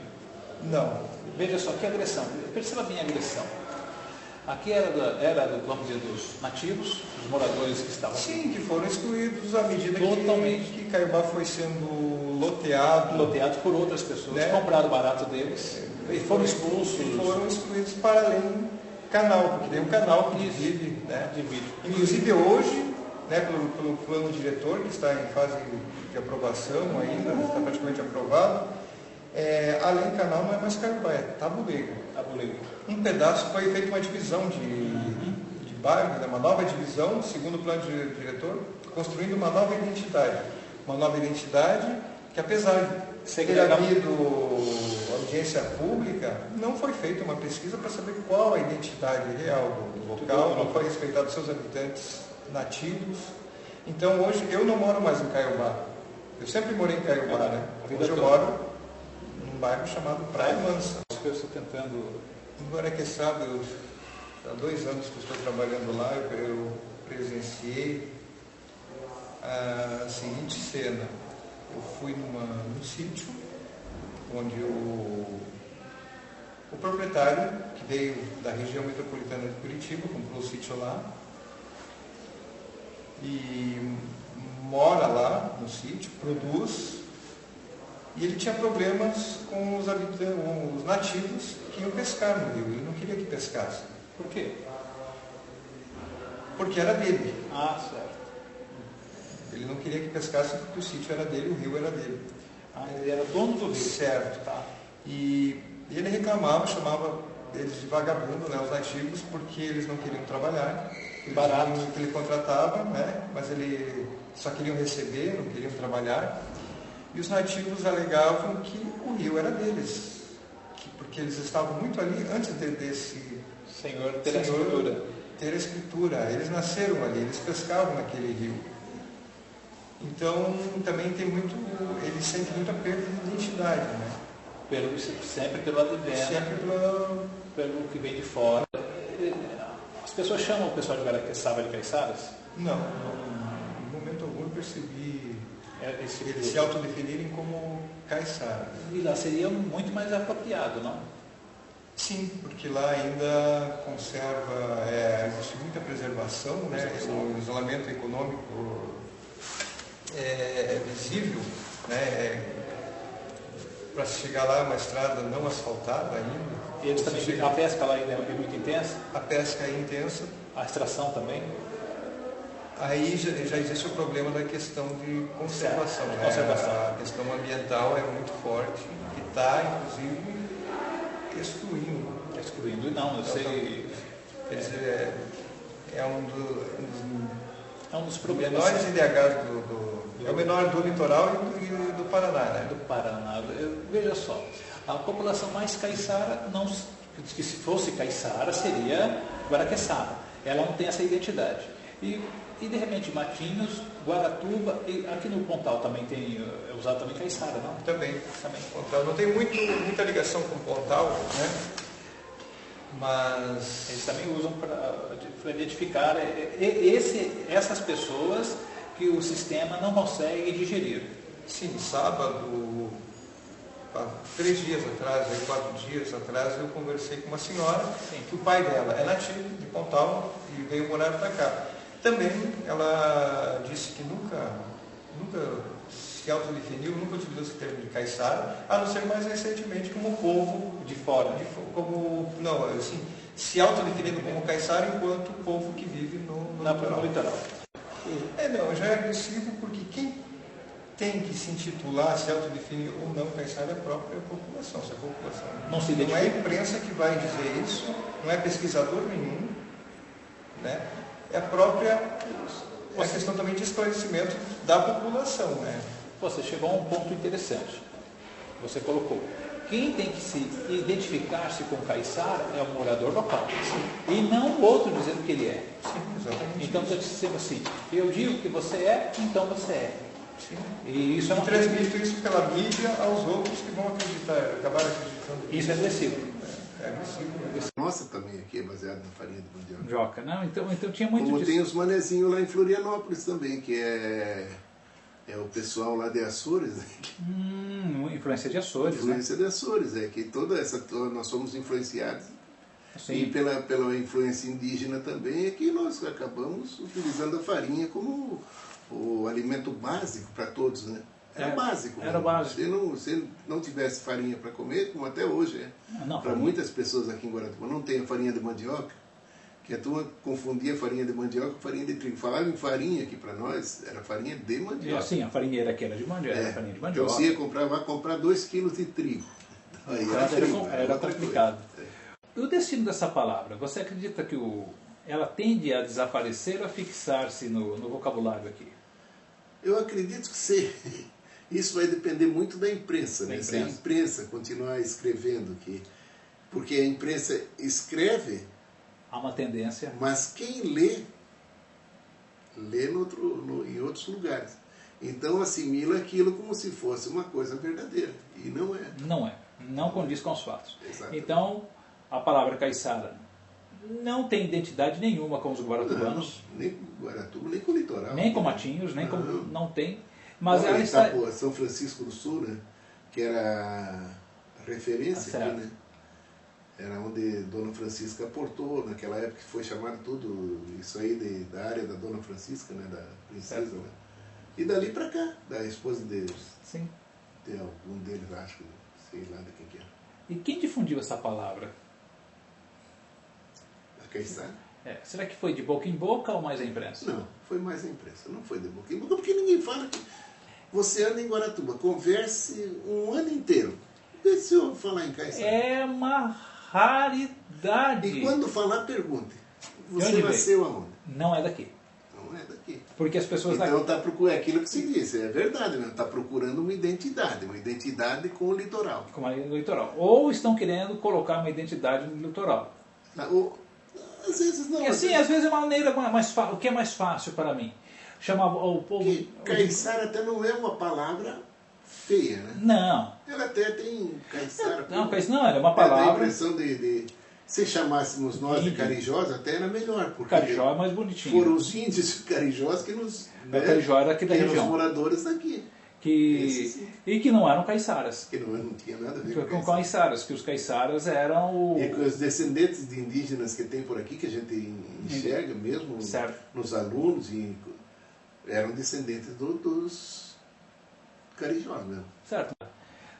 Não. Veja só, que agressão. Perceba bem a agressão. Aqui era vamos dizer, dos nativos, dos moradores que estavam aqui. Sim, que foram excluídos à medida que Caiobá foi sendo loteado por outras pessoas, né? Compraram barato deles e foram expulsos. E foram excluídos para além canal, porque tem um canal que divide, né? Inclusive hoje, né, pelo plano diretor, que está em fase de aprovação ainda, está praticamente aprovado, além canal não é mais Caiobá, é Tabuleiro. Um pedaço foi feita uma divisão de bairro, né, uma nova divisão, segundo o plano diretor, construindo uma nova identidade. Uma nova identidade que, apesar de ter havido audiência pública, não foi feita uma pesquisa para saber qual a identidade real do local, não foi respeitado seus habitantes nativos. Então hoje eu não moro mais em Caiobá. Eu sempre morei em Caiobá, né? Hoje eu moro num bairro chamado Praia Mansa. Eu estou tentando... Agora que sabe, há 2 anos que estou trabalhando lá, eu presenciei a seguinte cena. Eu fui num sítio onde o proprietário, que veio da região metropolitana de Curitiba, comprou o sítio lá e mora lá no sítio, produz, e ele tinha problemas com os nativos que iam pescar no rio. Ele não queria que pescasse. Por quê? Porque era dele. Ah, certo. Ele não queria que pescasse porque o sítio era dele, o rio era dele. Ah, ele era dono do rio. Certo. Tá. E ele reclamava, chamava eles de vagabundo, né, os nativos, porque eles não queriam trabalhar. Barato. Que ele contratava, né, mas ele só queriam receber, não queriam trabalhar. E os nativos alegavam que o rio era deles, porque eles estavam muito ali antes desse Senhor ter a escritura. Ter a escritura. Eles nasceram ali, eles pescavam naquele rio. Então também tem muito, eles sentem muita perda de identidade, né? Sempre pelo advento, sempre pelo que vem de fora. As pessoas chamam o pessoal de Guaraqueçaba de caiçaras? Não, em momento algum eu percebi eles se tipo. autodefinirem como caiçaras. E lá seria muito mais apropriado, não? Sim, porque lá ainda conserva, existe muita preservação, né? O isolamento econômico é visível, né? Para chegar lá é uma estrada não asfaltada ainda. E eles também, a pesca lá ainda é muito intensa? A pesca é intensa. A extração também? Aí já existe o problema da questão de conservação. Certo, né? conservação. A questão ambiental é muito forte e está, inclusive, excluindo. Não, eu sei. É um dos problemas. menores IDHs é o menor do litoral e do Paraná, né? Do Paraná. Veja só, a população mais caiçara, que se fosse caiçara, seria Guaraqueçaba. Ela não tem essa identidade. E de repente, Matinhos, Guaratuba, e aqui no Pontal também é usado também caiçara, não? Também. Pontal não tem muita ligação com o Pontal, né? Mas eles também usam para identificar essas pessoas que o sistema não consegue digerir. Sim, sábado, 3 dias atrás, 4 dias atrás, eu conversei com uma senhora, que o pai dela é nativo de Pontal e veio morar para cá. Também ela disse que nunca se autodefiniu, nunca utilizou esse termo de caiçara, a não ser mais recentemente como povo de fora. Se autodefinindo como caiçara enquanto povo que vive no litoral. Já é agressivo porque quem tem que se intitular, se autodefinir ou não caiçara é a própria população. Se a população não é a imprensa que vai dizer isso, não é pesquisador nenhum, né? É a própria questão também de esclarecimento da população, né? Você chegou a um ponto interessante. Você colocou. Quem tem que se identificar-se com caiçara é o morador local. Sim. E não o outro dizendo que ele é. Sim, exatamente. Então, eu disse assim, eu digo que você é, então você é. Sim. E isso transmito isso pela mídia aos outros que vão acabar acreditando. Isso é agressivo. É agressivo. Nossa, também aqui é baseado na farinha de mandioca. Não, então tinha muito Como disso. tem os manezinhos lá em Florianópolis também, que é o pessoal lá de Açores. Né? Influência de Açores. Influência de Açores, que nós somos influenciados. Sim. E pela influência indígena também, é que nós acabamos utilizando a farinha como o alimento básico para todos, né? Era básico. Era básico. Se não tivesse farinha para comer, como até hoje para muitas pessoas aqui em Guaratuba, não tem a farinha de mandioca, que a turma confundia farinha de mandioca com farinha de trigo. Falaram em farinha aqui para nós, era farinha de mandioca. Sim, a farinheira que era de mandioca, era farinha de mandioca. Então você vai comprar 2 quilos de trigo. Aí era complicado. E o destino dessa palavra, você acredita que ela tende a desaparecer ou a fixar-se no vocabulário aqui? Eu acredito que sim. Isso vai depender muito da imprensa, né? Se a imprensa continuar escrevendo aqui, porque a imprensa escreve, há uma tendência, mas quem lê em outros lugares. Então assimila aquilo como se fosse uma coisa verdadeira, e não é. Não condiz com os fatos. Exatamente. Então, a palavra caiçara não tem identidade nenhuma com os guaratubanos. Não, nem com Guaratuba, nem com o litoral. Nem com Matinhos, nem com... Não tem. Mas ela está... São Francisco do Sul, né? Que era a referência aqui, né? Era onde Dona Francisca aportou, naquela época que foi chamado tudo isso aí da área da Dona Francisca, né? Da princesa, né? E dali para cá, da esposa deles. Sim. Tem algum deles, acho que sei lá de quem que é. E quem difundiu essa palavra? A caiçara? Será que foi de boca em boca ou mais a imprensa? Não, foi mais a imprensa. Não foi de boca em boca, porque ninguém fala que você anda em Guaratuba, converse um ano inteiro. Vê se eu falar em Caiçara. É uma raridade. E quando falar, pergunte. Você nasceu aonde? Não é daqui. Não é daqui. Porque as pessoas então está procurando aquilo que se disse, é verdade, né? Está procurando uma identidade com o litoral. Com o litoral. Ou estão querendo colocar uma identidade no litoral. Às vezes não. Assim, às vezes é uma maneira mais fácil. O que é mais fácil para mim? Chamar o povo. Caiçara até não é uma palavra feia, né? Não. Ela até tem Caiçara. Não, é uma palavra. Dá a impressão de se chamássemos nós de Carijós, até era melhor. Porque Carijó é mais bonitinho. Foram os índios Carijós que nos. Carijó era aqui da região. Os moradores daqui. E que não eram caiçaras. Que não tinha nada a ver com caiçaras. Que os caiçaras eram E com os descendentes de indígenas que tem por aqui, que a gente enxerga mesmo nos alunos, eram descendentes dos Carijós mesmo. Certo.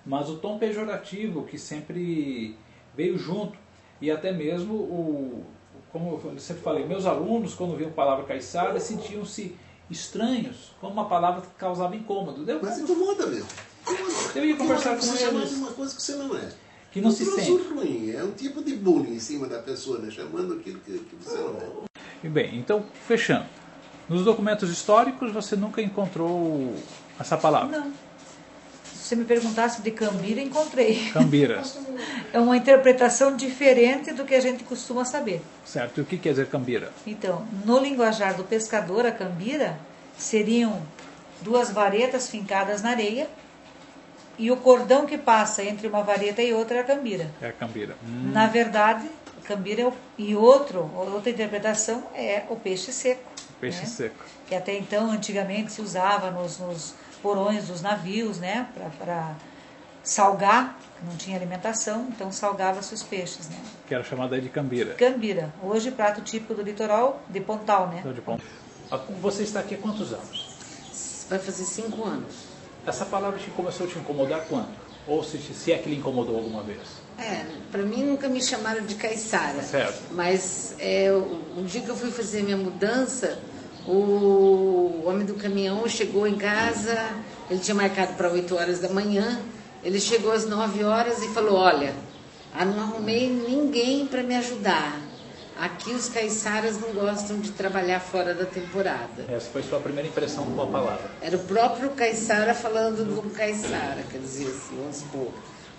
Mas o tom pejorativo que sempre veio junto, e até mesmo, como eu sempre falei, meus alunos, quando viam a palavra caiçara, sentiam-se estranhos, como uma palavra que causava incômodo. Mas incomoda mesmo. Eu ia conversar com eles. Você chamar de eles. uma coisa que você não é. Que não se sente. Ruim. É um tipo de bullying em cima da pessoa, né? Chamando aquilo que você não é. E bem, então, fechando. Nos documentos históricos você nunca encontrou essa palavra? Não. Se você me perguntasse de Cambira, encontrei. Cambira. É uma interpretação diferente do que a gente costuma saber. Certo. E o que quer dizer Cambira? Então, no linguajar do pescador, a Cambira seriam duas varetas fincadas na areia e o cordão que passa entre uma vareta e outra é a Cambira. É a Cambira. Na verdade, a Cambira outra interpretação é o peixe seco. Peixe seco. Que até então, antigamente, se usava nos porões dos navios, né, para salgar, não tinha alimentação, então salgava-se os peixes, né. Que era chamada de Cambira. Cambira, hoje prato típico do litoral de Pontal, né. De Pontal. Você está aqui há quantos anos? Vai fazer 5 anos. Essa palavra começou a te incomodar quando? Ou se é que lhe incomodou alguma vez? Para mim nunca me chamaram de caiçara. Certo. Mas um dia que eu fui fazer minha mudança, o homem do caminhão chegou em casa, ele tinha marcado para 8 horas da manhã, ele chegou às 9 horas e falou, olha, não arrumei ninguém para me ajudar. Aqui os caiçaras não gostam de trabalhar fora da temporada. Essa foi sua primeira impressão com a palavra. Era o próprio caiçara falando do caiçara, quer dizer assim, vamos supor,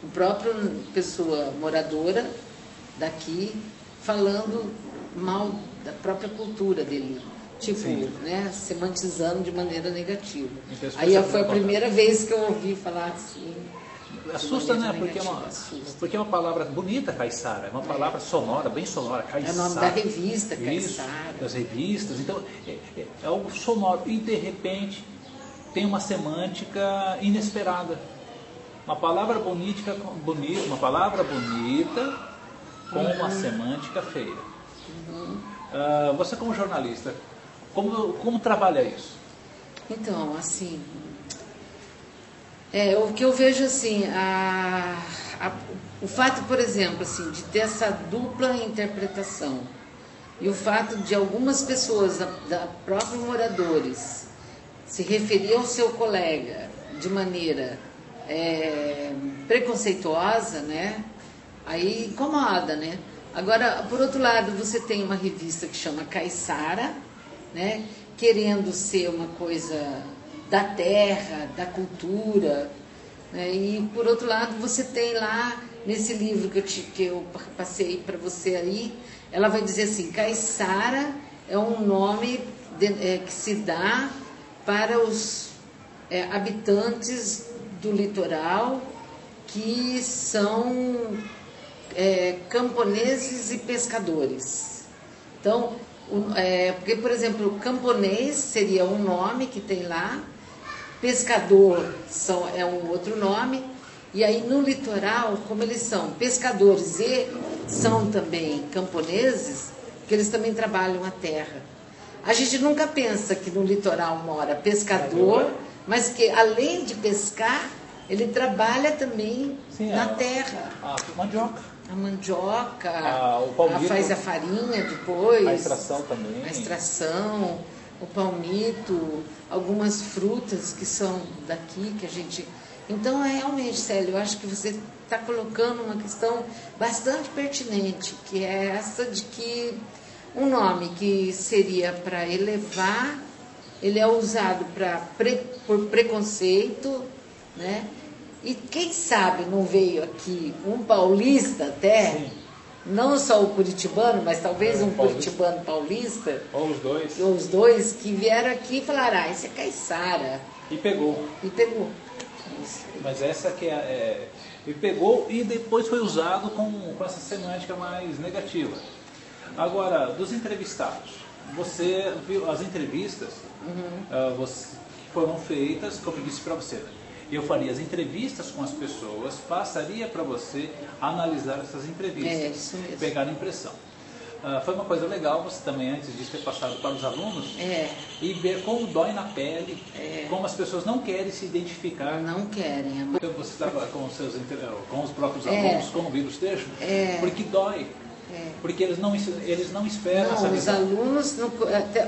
o próprio pessoa moradora daqui falando mal da própria cultura dele. Tipo, né, semantizando de maneira negativa. Aí foi a primeira vez que eu ouvi falar assim. Assusta, né? Porque é uma palavra bonita, caiçara. É uma palavra sonora, bem sonora. Caiçara. É o nome da revista, Caiçara. Das revistas. Então, é algo sonoro. E, de repente, tem uma semântica inesperada. Uma palavra bonita com uma semântica feia. Você, como jornalista, como trabalha isso? Então, assim, o que eu vejo assim, o fato, por exemplo, assim, de ter essa dupla interpretação e o fato de algumas pessoas, da próprios moradores, se referir ao seu colega de maneira preconceituosa, né? Aí incomoda, né? Agora, por outro lado, você tem uma revista que chama Caiçara, né? Querendo ser uma coisa da terra, da cultura, né? E por outro lado, você tem lá, nesse livro que eu passei para você aí, ela vai dizer assim, Caiçara é um nome que se dá para os habitantes do litoral que são camponeses e pescadores. Então, porque, por exemplo, camponês seria um nome que tem lá, pescador é um outro nome, e aí no litoral, como eles são pescadores e são também camponeses, porque eles também trabalham a terra. A gente nunca pensa que no litoral mora pescador, mas que além de pescar, ele trabalha também na terra. A mandioca. A mandioca, O palmito, faz a farinha depois. A extração também. A extração, o palmito, algumas frutas que são daqui, que a gente... Então, realmente, Célio, eu acho que você está colocando uma questão bastante pertinente, que é essa de que um nome que seria para elevar, ele é usado por preconceito, né? E quem sabe não veio aqui um paulista até, sim, não só o curitibano, mas talvez um curitibano paulista. Ou os dois. Ou os dois, que vieram aqui e falaram, isso é caiçara. E pegou. E pegou. Mas essa que e pegou e depois foi usado com essa semântica mais negativa. Agora, dos entrevistados, você viu as entrevistas que foram feitas, como eu disse para você, eu faria as entrevistas com as pessoas, passaria para você analisar essas entrevistas, isso mesmo, pegar impressão. Foi uma coisa legal você também, antes disso, ter passado para os alunos e ver como dói na pele, como as pessoas não querem se identificar. Não querem. Então, você estava com os próprios alunos, com o vírus texto, porque dói. Porque eles não esperam essa visão. Os alunos,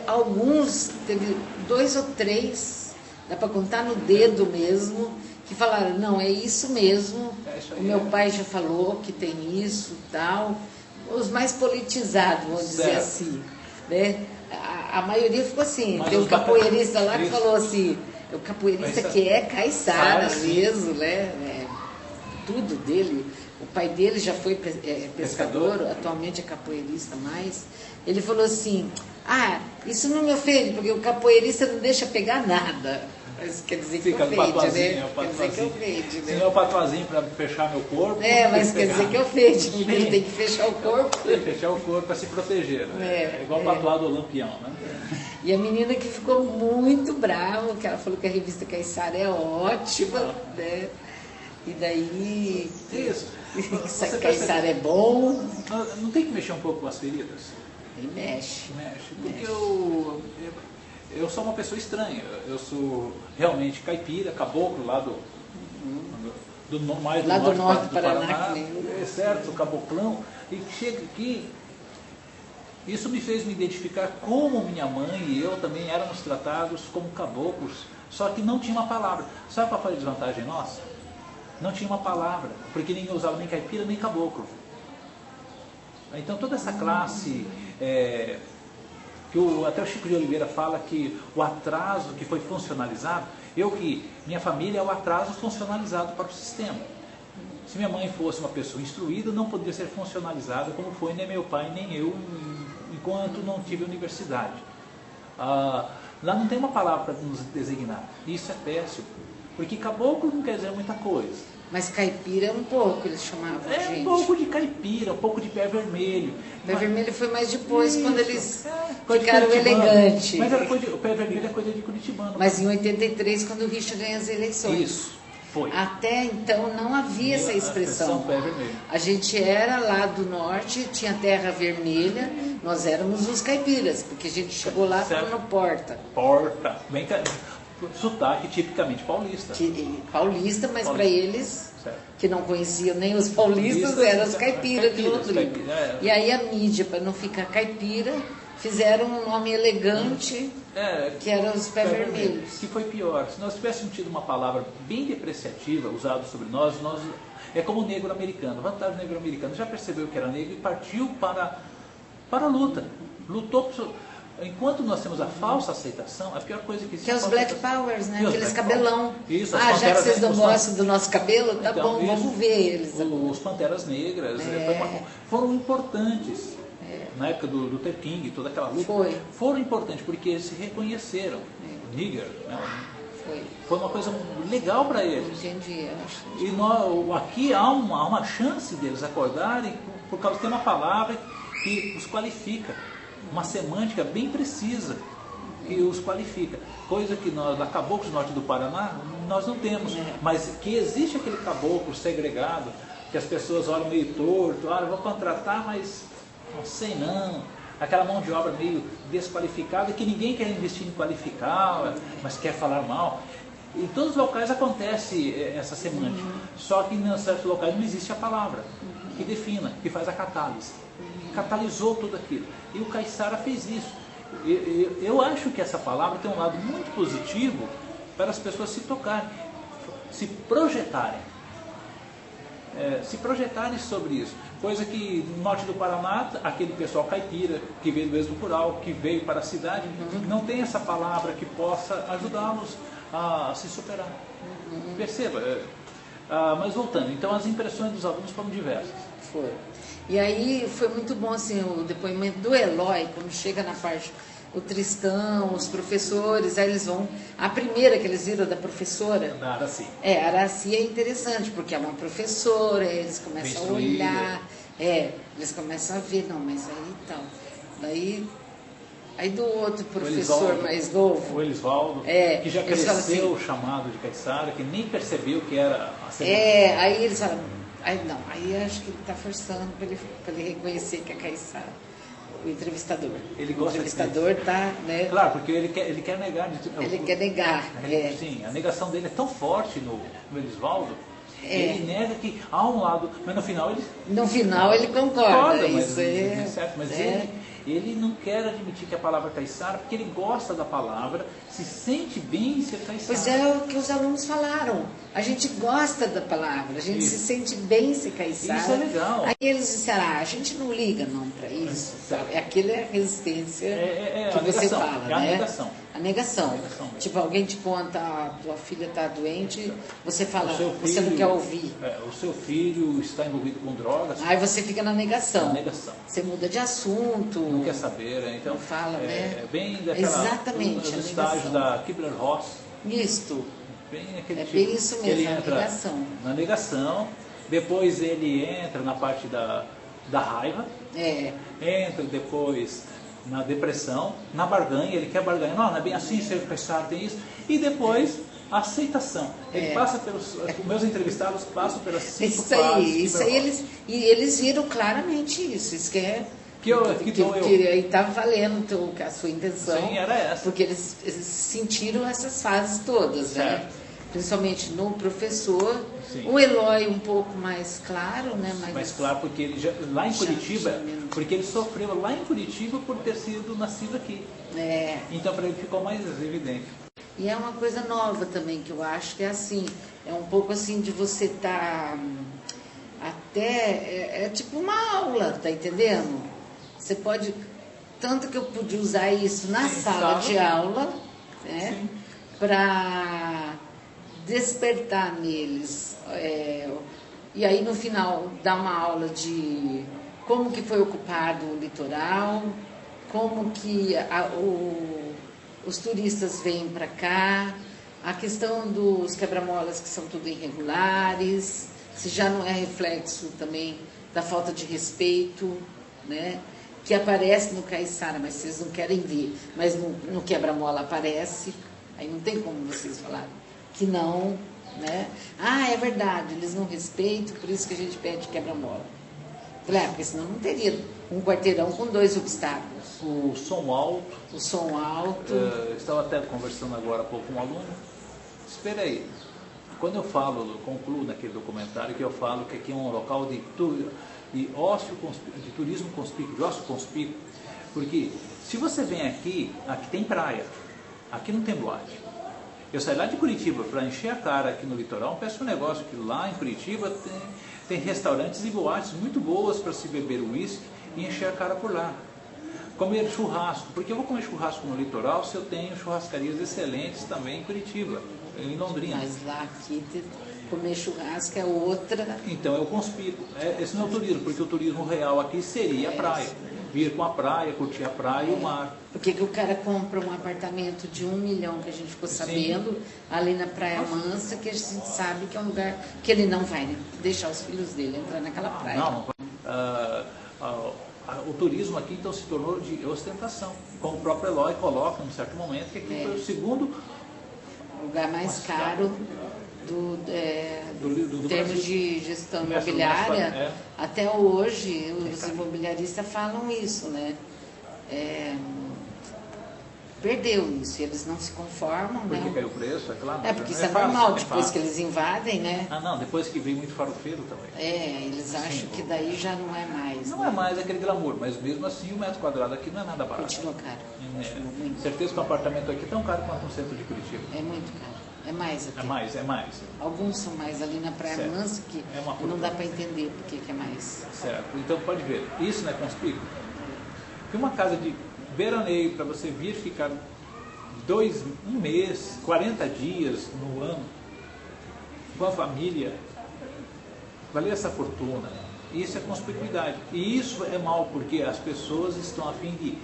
alguns, teve 2 ou 3, dá para contar no dedo mesmo, que falaram, não, é isso mesmo, o meu pai já falou que tem isso e tal. Os mais politizados, vamos dizer assim, né? A maioria ficou assim. Tem um capoeirista lá que falou assim, o capoeirista que é caiçara mesmo, né? Tudo dele. O pai dele já foi pescador, atualmente é capoeirista mais. Ele falou assim, isso não me ofende, porque o capoeirista não deixa pegar nada. Mas quer dizer que ofende, né? Quer dizer que ofende, né? Se não é o patuazinho para fechar meu corpo... mas quer dizer que ofende, porque ele tem que fechar o corpo. Tem que fechar o corpo para se proteger, né? É igual o patuá do Lampião, né? E a menina que ficou muito brava, que ela falou que a revista Caiçara é ótima, né? E daí... Isso. Que Caiçara é bom. Não tem que mexer um pouco com as feridas? E mexe. Porque eu sou uma pessoa estranha, eu sou realmente caipira, caboclo lá mais do norte do Paraná, é certo, caboclão, e chega aqui, isso me fez me identificar como minha mãe e eu também éramos tratados como caboclos, só que não tinha uma palavra. Sabe qual foi a desvantagem nossa? Não tinha uma palavra, porque ninguém usava nem caipira nem caboclo. Então toda essa classe... até o Chico de Oliveira fala que o atraso que foi funcionalizado, minha família é o atraso funcionalizado para o sistema. Se minha mãe fosse uma pessoa instruída, não poderia ser funcionalizada como foi nem meu pai, nem eu, enquanto não tive universidade. Lá não tem uma palavra para nos designar. Isso é péssimo, porque caboclo não quer dizer muita coisa. Mas caipira é um pouco, eles chamavam gente. Um pouco de caipira, um pouco de pé vermelho. Pé vermelho foi mais depois, quando eles ficaram elegantes. Mas o pé vermelho é coisa de curitibano. Mas em 83, quando o Richa ganha as eleições. Isso, foi. Até então não havia essa expressão. Pé vermelho. A gente era lá do norte, tinha terra vermelha, nós éramos os caipiras, porque a gente chegou lá no Porta. Porta, bem sotaque tipicamente paulista. Paulista, mas para eles, que não conheciam nem os paulistas, eram os caipiras de Londrina. E aí a mídia, para não ficar caipira, fizeram um nome elegante, que eram os pé vermelhos. Que foi pior. Se nós tivéssemos tido uma palavra bem depreciativa usada sobre nós é como o negro americano. Vantagem do negro americano. Já percebeu que era negro e partiu para a luta. Lutou Enquanto nós temos a falsa aceitação, a pior coisa que existe... Que é os Black Powers, né? Aqueles cabelão. Isso, já que vocês não gostam do nosso cabelo, tá bom, vamos ver eles. Os Panteras Negras foram importantes. Na época do Luther King, toda aquela luta. Foram importantes, porque eles se reconheceram. Nigger, né? Foi uma coisa legal para eles. Entendi. E aqui há uma chance deles acordarem, por causa que tem uma palavra que os qualifica. Uma semântica bem precisa que os qualifica. Coisa que nós, da Caboclos Norte do Paraná, nós não temos. Mas que existe aquele caboclo segregado, que as pessoas olham meio torto, vou contratar, mas não sei não. Aquela mão de obra meio desqualificada, que ninguém quer investir em qualificar, mas quer falar mal. Em todos os locais acontece essa semântica, só que em certos locais não existe a palavra que defina, que faz a catálise. Catalisou tudo aquilo. E o Caiçara fez isso. Eu acho que essa palavra tem um lado muito positivo para as pessoas se tocarem, se projetarem. Se projetarem sobre isso. Coisa que no norte do Paraná, aquele pessoal caipira, que veio do êxodo rural, que veio para a cidade, não tem essa palavra que possa ajudá-los a se superar. Perceba. Mas voltando, então as impressões dos alunos foram diversas. Foi. E aí foi muito bom assim, o depoimento do Eloy, quando chega na parte, o Tristão, os professores, aí eles vão, a primeira que eles viram da professora, Da Araci. a Araci é interessante, porque é uma professora, eles começam a olhar, eles começam a ver, não, mas aí então, aí do outro professor mais novo, o Elisvaldo, que já cresceu assim, chamado de Caiçara, que nem percebeu que era a segunda. Aí eles falam, aí acho que ele está forçando para ele reconhecer que é Caiçara. O entrevistador. Ele gosta o entrevistador tá, né? Claro, porque ele quer negar. Ele quer negar. Sim, a negação dele é tão forte no Elisvaldo. Ele nega que há um lado, mas no final ele... No final ele concorda. Mas, isso é certo, mas ele não quer admitir que a palavra Caiçara, porque ele gosta da palavra, se sente bem em ser Caiçara. Pois é o que os alunos falaram. A gente gosta da palavra, a gente se sente bem em ser Caiçara. Isso é legal. Aí eles disseram, a gente não liga não para isso. Aquilo é a resistência que você negação, fala, a né? negação. A negação. Tipo, alguém te conta, a tua filha está doente, você fala, você não quer ouvir. O seu filho está envolvido com drogas. Aí você fica na negação. Você muda de assunto. Não quer saber, então. Não fala, né? É bem daquela... Exatamente, do estágio da Kubler-Ross. Isto. Bem aquele é tipo. Bem isso mesmo, ele a entra negação. Na negação, depois ele entra na parte da raiva. Entra depois na depressão, na barganha, ele quer barganhar, não é bem assim, ser Caiçara tem isso, e depois a aceitação. Ele passa pelos, os meus entrevistados passam pelas 5 fases. Isso aí eles viram claramente isso que é que está valendo a sua intenção. Sim, era essa. Porque eles sentiram essas fases todas, certo, né? Principalmente no professor. Sim. O Eloy um pouco mais claro, né? Mais claro, porque ele lá em Curitiba, porque ele sofreu lá em Curitiba por ter sido nascido aqui. Então para ele ficou mais evidente. E é uma coisa nova também, que eu acho que é assim, é um pouco assim de você estar até, tipo uma aula, tá entendendo? Você pode, tanto que eu pude usar isso na sala de aula, né? Para despertar neles, e aí no final dar uma aula de como que foi ocupado o litoral, como que os turistas vêm para cá, a questão dos quebra-molas que são tudo irregulares, se já não é reflexo também da falta de respeito, né? Que aparece no Caiçara, mas vocês não querem ver, mas no quebra-mola aparece, aí não tem como vocês falarem que não, né? É verdade, eles não respeitam, por isso que a gente pede quebra-mola. Falei, porque senão não teria um quarteirão com 2 obstáculos. O som alto. O som alto. Eu estava até conversando agora há pouco com um aluno. Espera aí. Quando eu concluo naquele documentário que eu falo que aqui é um local de turismo conspícuo, de ócio conspícuo, porque se você vem aqui tem praia, aqui não tem boate. Eu saí lá de Curitiba para encher a cara aqui no litoral, peço um negócio que lá em Curitiba tem restaurantes e boates muito boas para se beber uísque e encher a cara por lá. Comer churrasco, porque eu vou comer churrasco no litoral se eu tenho churrascarias excelentes também em Curitiba, em Londrina. Mas lá aqui comer churrasco é outra. Então eu conspiro. Esse não é o turismo, porque o turismo real aqui seria a praia. Vir com a praia, curtir a praia e o mar. Por que o cara compra um apartamento de 1 milhão, que a gente ficou sabendo, ali na Praia Mansa, que a gente sabe que é um lugar que ele não vai deixar os filhos dele entrar naquela praia. O turismo aqui então se tornou de ostentação. Como o próprio Eloy coloca num certo momento, que aqui foi o segundo lugar mais caro do termos de gestão imobiliária. Até hoje os imobiliaristas falam isso, né? perdeu isso, eles não se conformam, Porque né? caiu o preço, é claro. Porque isso é fácil, normal, depois fácil. que eles invadem, né? Ah, não, depois que vem muito farofeiro também. Eles acham que daí já não é mais. Não é mais aquele glamour, mas mesmo assim o metro quadrado aqui não é nada barato. Continua caro. Continua muito. Certeza que o apartamento aqui é tão caro quanto no centro de Curitiba. É muito caro. É mais até. É mais. Alguns são mais ali na Praia Certo. Mansa, que É uma não dá para entender por que é mais. Certo. Então pode ver, isso não é conspícuo. Que uma casa de veraneio para você vir ficar um mês, 40 dias no ano, com a família, valer essa fortuna. Isso é conspicuidade. E isso é mal, porque as pessoas estão a fim de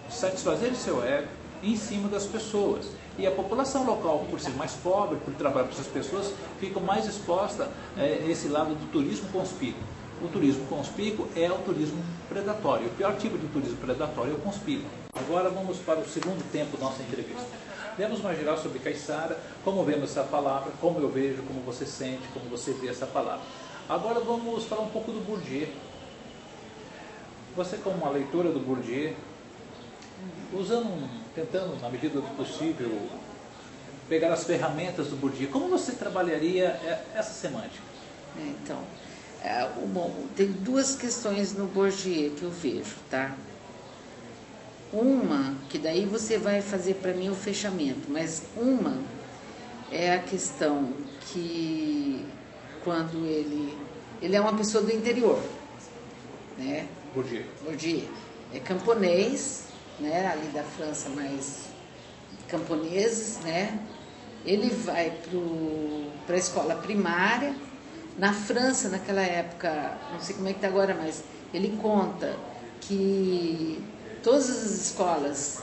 satisfazer o seu ego em cima das pessoas. E a população local, por ser mais pobre, por trabalhar para essas pessoas, fica mais exposta a esse lado do turismo conspícuo. O turismo conspícuo é o turismo predatório. O pior tipo de turismo predatório é o conspícuo. Agora vamos para o segundo tempo da nossa entrevista. Demos uma geral sobre Caiçara, como vemos essa palavra, como eu vejo, como você sente, como você vê essa palavra. Agora vamos falar um pouco do Bourdieu. Você, como uma leitora do Bourdieu, tentando, na medida do possível, pegar as ferramentas do Bourdieu, como você trabalharia essa semântica? Então, bom, tem duas questões no Bourdieu que eu vejo, tá? Uma, que daí você vai fazer para mim o fechamento, mas uma é a questão que quando ele é uma pessoa do interior, né? Bourdieu é camponês, né? Ali da França, mais camponeses, né? Ele vai para a escola primária. Na França, naquela época, não sei como é que está agora, mas ele conta que todas as escolas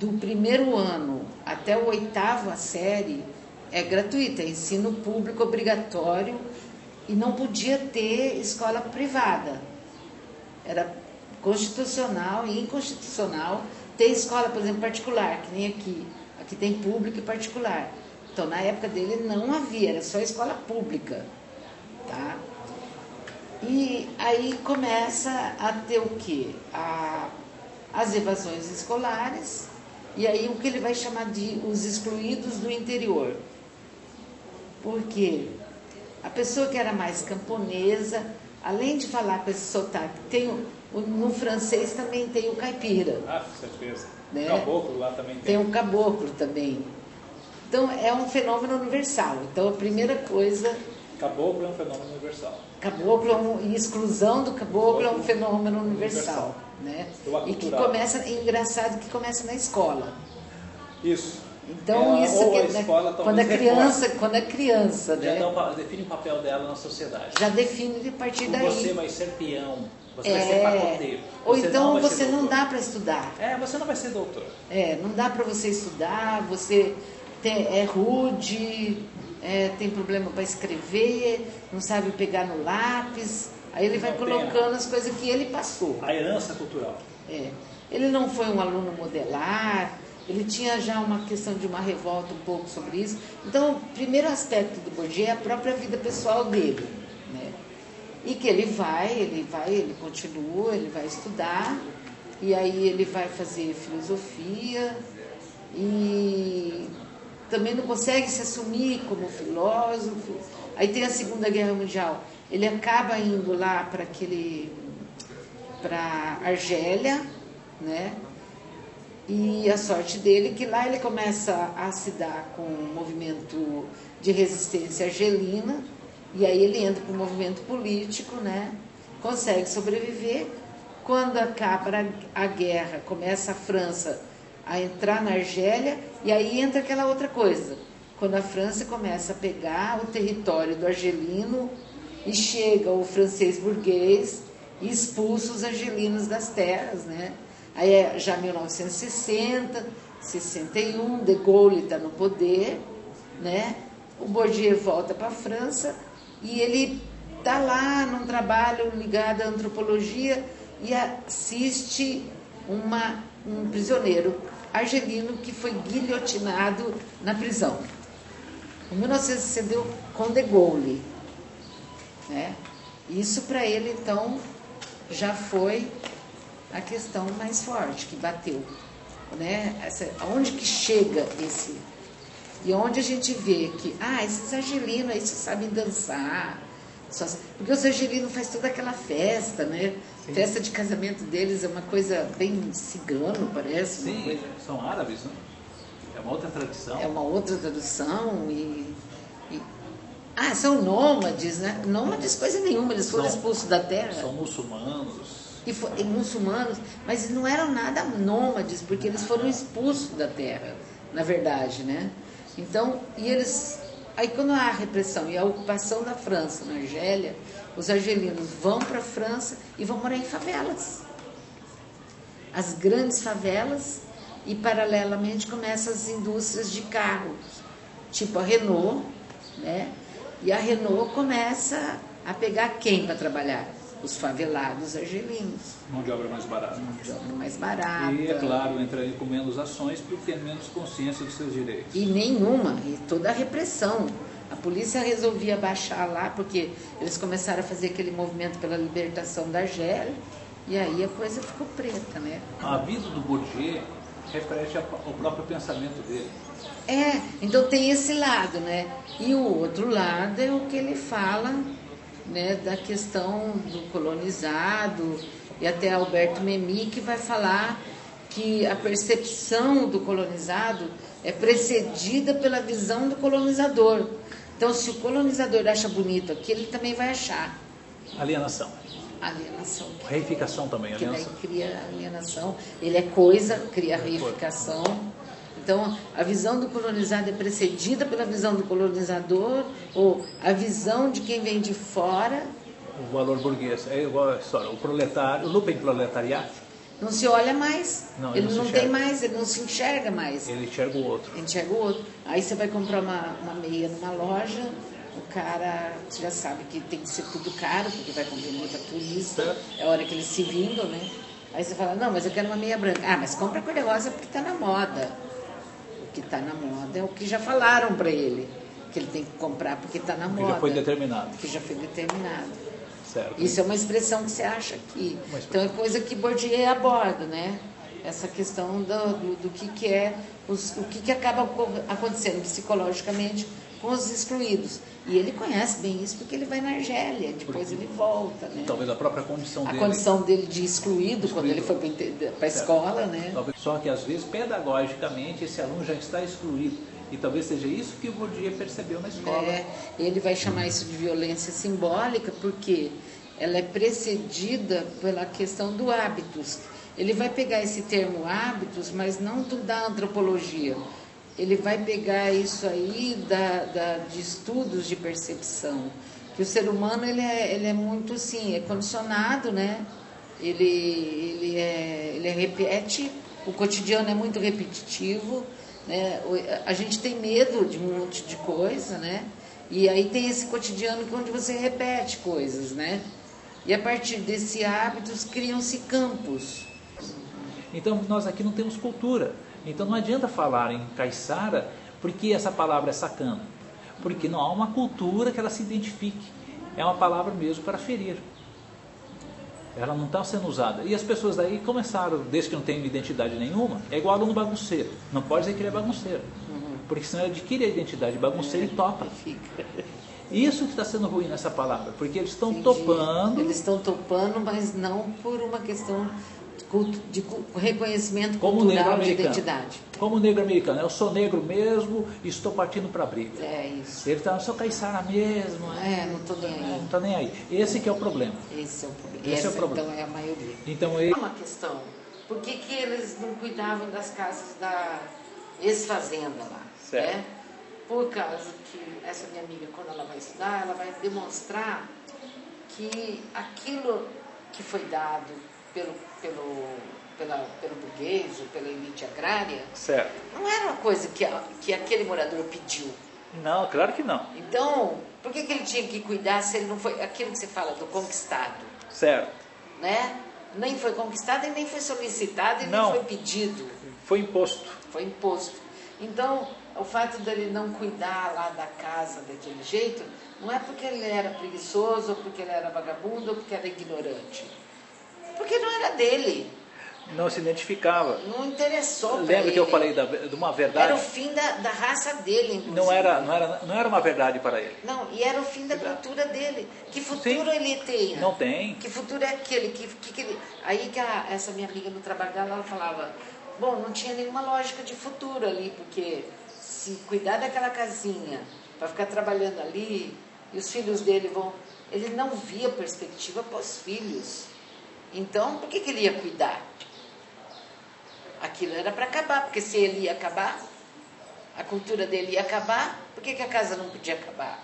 do primeiro ano até o 8ª série é gratuita, é ensino público obrigatório e não podia ter escola privada. Era constitucional e inconstitucional ter escola, por exemplo, particular, que nem aqui. Aqui tem público e particular. Então, na época dele não havia, era só escola pública. Tá? E aí começa a ter o quê? As evasões escolares, e aí o que ele vai chamar de os excluídos do interior. Porque a pessoa que era mais camponesa, além de falar com esse sotaque, no francês também tem o caipira. Ah, com certeza. Né? O caboclo lá também tem o caboclo também. Então é um fenômeno universal. Então a primeira coisa... Caboclo é um fenômeno universal. E exclusão do caboclo é um fenômeno universal. Né? E que começa, engraçado que começa na escola. Isso. Então isso ou que, a escola, quando a criança já né? define o papel dela na sociedade. Já define de partir daí. Você vai ser peão, você vai ser pacoteiro. Ou então você não dá para estudar. Você não vai ser doutor. Não dá para você estudar, você é rude, tem problema para escrever, não sabe pegar no lápis. Aí ele vai colocando as coisas que ele passou. A herança cultural. Ele não foi um aluno modelar, ele tinha já uma questão de uma revolta um pouco sobre isso. Então, o primeiro aspecto do Bourdieu é a própria vida pessoal dele. Né? E que ele continua, ele vai estudar, e aí ele vai fazer filosofia, e também não consegue se assumir como filósofo. Aí tem a Segunda Guerra Mundial. Ele acaba indo lá para Argélia, né? E a sorte dele é que lá ele começa a se dar com o movimento de resistência argelina, e aí ele entra para o movimento político, né? Consegue sobreviver. Quando acaba a guerra, começa a França a entrar na Argélia, e aí entra aquela outra coisa. Quando a França começa a pegar o território do argelino e chega o francês burguês e expulsa os argelinos das terras, né? Aí é já 1960, 61, De Gaulle está no poder, né? O Bourdieu volta para a França e ele está lá num trabalho ligado à antropologia e assiste um prisioneiro argelino que foi guilhotinado na prisão. Em 1961, com De Gaulle. Né? Isso para ele, então, já foi a questão mais forte, que bateu. né? Aonde que chega esse... E onde a gente vê que, esses argelinos aí só sabem dançar, porque os argelinos fazem toda aquela festa, né? Sim. Festa de casamento deles é uma coisa bem cigano, parece. Sim, uma coisa... são árabes, né? É uma outra tradição. É uma outra tradição são nômades, né? Nômades coisa nenhuma, eles foram expulsos da terra. São muçulmanos. E muçulmanos, mas não eram nada nômades, porque eles foram expulsos da terra, na verdade, né? Então, aí quando há a repressão e a ocupação da França, na Argélia, os argelinos vão para a França e vão morar em favelas. As grandes favelas, e paralelamente começam as indústrias de carros, tipo a Renault, né? E a Renault começa a pegar quem para trabalhar? Os favelados argelinos. Mão de obra mais barata. Mão de obra mais barata. E, é claro, entra aí com menos ações porque tem menos consciência dos seus direitos. E toda a repressão. A polícia resolvia baixar lá porque eles começaram a fazer aquele movimento pela libertação da Argélia e aí a coisa ficou preta, né? A vida do Bourdieu reflete o próprio pensamento dele. Então tem esse lado, né? E o outro lado é o que ele fala, né, da questão do colonizado, e até Alberto Memmi que vai falar que a percepção do colonizado é precedida pela visão do colonizador. Então, se o colonizador acha bonito aqui, ele também vai achar. Alienação. Alienação. Reificação também, alienação. Que daí cria alienação. Ele é coisa, cria reificação. Então, a visão do colonizado é precedida pela visão do colonizador, ou a visão de quem vem de fora. O valor burguês é igual a história. O proletário, o lumpen proletariado. Não se olha mais, ele não tem mais, ele não se enxerga mais. Ele enxerga o outro. Enxerga o outro. Aí você vai comprar uma meia numa loja, o cara, você já sabe que tem que ser tudo caro, porque vai convir muita turista, é a hora que eles se vingam, né? Aí você fala, não, mas eu quero uma meia branca. Mas compra cor-de-rosa porque está na moda. O que está na moda é o que já falaram para ele, que ele tem que comprar porque está na moda. Que já foi determinado. Que já foi determinado. Certo. Isso é uma expressão que você acha aqui. Então é coisa que Bourdieu aborda, né? Essa questão do que é, o que acaba acontecendo psicologicamente com os excluídos. E ele conhece bem isso porque ele vai na Argélia, depois ele volta, né? Talvez a própria condição dele. A condição dele de excluído, quando ele foi para a escola, né? Só que às vezes, pedagogicamente, esse aluno já está excluído. E talvez seja isso que o Bourdieu percebeu na escola. Ele vai chamar isso de violência simbólica porque ela é precedida pela questão do hábitos. Ele vai pegar esse termo hábitos, mas não da antropologia. Ele vai pegar isso aí de estudos de percepção. Que o ser humano ele é muito assim, é condicionado, né? Ele repete, o cotidiano é muito repetitivo, né? A gente tem medo de um monte de coisa, né? E aí tem esse cotidiano onde você repete coisas, né? E a partir desses hábitos criam-se campos. Então nós aqui não temos cultura. Então não adianta falar em caiçara porque essa palavra é sacana. Porque não há uma cultura que ela se identifique. É uma palavra mesmo para ferir. Ela não está sendo usada. E as pessoas daí começaram, desde que não tem identidade nenhuma, é igual aluno bagunceiro. Não pode dizer que ele é bagunceiro. Porque senão ele adquire a identidade de bagunceiro e topa. Isso que está sendo ruim nessa palavra. Porque eles estão topando. Eles estão topando, mas não por uma questão de reconhecimento cultural de identidade. Como o negro americano, eu sou negro mesmo e estou partindo para a briga. É isso. Ele está, eu sou caiçara mesmo. Não estou nem aí. Não está nem aí. Esse que é o problema. Esse é o problema. Esse é o problema. Então é a maioria. Então, é uma questão. Por que eles não cuidavam das casas da ex-fazenda lá? Certo. Né? Por causa que essa minha amiga, quando ela vai estudar, ela vai demonstrar que aquilo que foi dado pelo burguês ou pela elite agrária, certo, não era uma coisa que aquele morador pediu. Não, claro que não. Então, por que ele tinha que cuidar se ele não foi aquilo que você fala do conquistado? Certo. Né? Nem foi conquistado e nem foi solicitado e não. Nem foi pedido. Foi imposto. Foi imposto. Então, o fato dele não cuidar lá da casa daquele jeito, não é porque ele era preguiçoso, ou porque ele era vagabundo, ou porque era ignorante. Porque não era dele. Não se identificava. Não interessou para ele. Lembra que eu falei de uma verdade? Era o fim da raça dele, inclusive. Não era uma verdade para ele. Não, e era o fim da cultura dele. Que futuro ele tem? Não tem. Que futuro é aquele? Aí que essa minha amiga no trabalho dela, ela falava, bom, não tinha nenhuma lógica de futuro ali, porque se cuidar daquela casinha, para ficar trabalhando ali, e os filhos dele vão... Ele não via perspectiva para os filhos. Então, por que ele ia cuidar? Aquilo era para acabar, porque se ele ia acabar, a cultura dele ia acabar, por que a casa não podia acabar?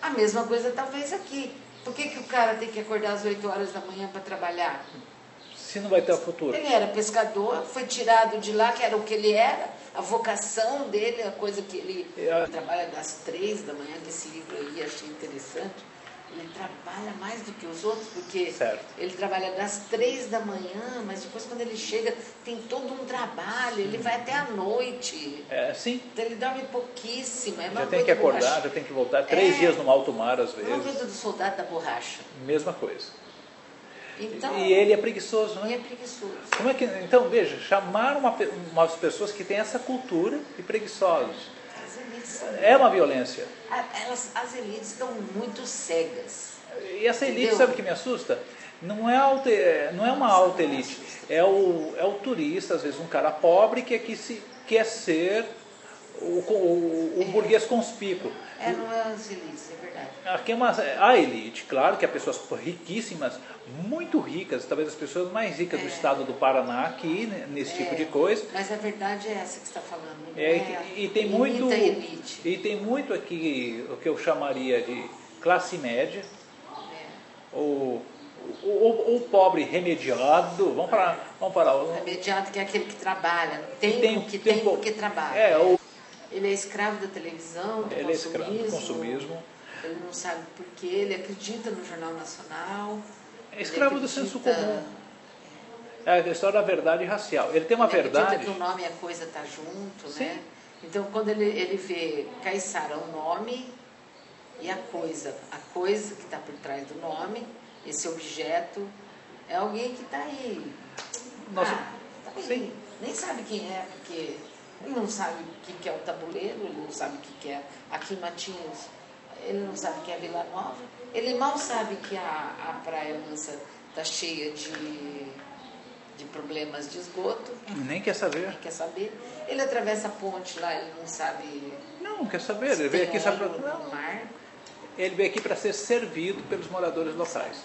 A mesma coisa talvez aqui. Por que o cara tem que acordar às 8 horas da manhã para trabalhar? Se não vai ter o futuro. Ele era pescador, foi tirado de lá, que era o que ele era, a vocação dele, a coisa que ele trabalha das 3 da manhã, que esse livro aí achei interessante. Ele trabalha mais do que os outros, porque ele trabalha das 3 da manhã, mas depois quando ele chega tem todo um trabalho, ele vai até a noite. Sim. Então ele dorme pouquíssimo. Já tem que acordar, já tem que voltar. 3 dias no alto mar, às vezes. É uma coisa do soldado da borracha. Mesma coisa. Então, e ele é preguiçoso, né? E é preguiçoso. Como é que, então, veja, chamar umas pessoas que têm essa cultura de preguiçosos. É uma violência. As elites estão muito cegas. E essa elite, sabe o que me assusta? Não é uma alta elite. É o turista, às vezes um cara pobre que quer ser o burguês conspícuo. Não é as elites, é verdade. Aqui a elite, claro que há pessoas riquíssimas, muito ricas, talvez as pessoas mais ricas do estado do Paraná aqui, nesse tipo de coisa. Mas a verdade é essa que você está falando. E tem muito elite. E tem muito aqui o que eu chamaria de classe média, o pobre remediado, vamos parar. O remediado, que é aquele que trabalha, tem porque trabalha. Ele é escravo da televisão, do ele é escravo do consumismo. Ele não sabe por quê, ele acredita no Jornal Nacional. É escravo do senso comum. É a história da verdade racial. Ele tem uma verdade. Acredita que o nome e a coisa está junto, né? Então, quando ele vê Caiçara, o nome e a coisa que está por trás do nome, esse objeto, é alguém que está aí. Nem sabe quem é, porque ele não sabe o que é o tabuleiro, ele não sabe o que é aqui em Matinhos, ele não sabe o que é Vila Nova, ele mal sabe que a Praia Mansa está cheia de problemas de esgoto. Nem quer saber. Nem quer saber. Ele atravessa a ponte lá, ele não sabe. Não quer saber. Ele veio aqui Ele veio aqui para ser servido pelos moradores locais.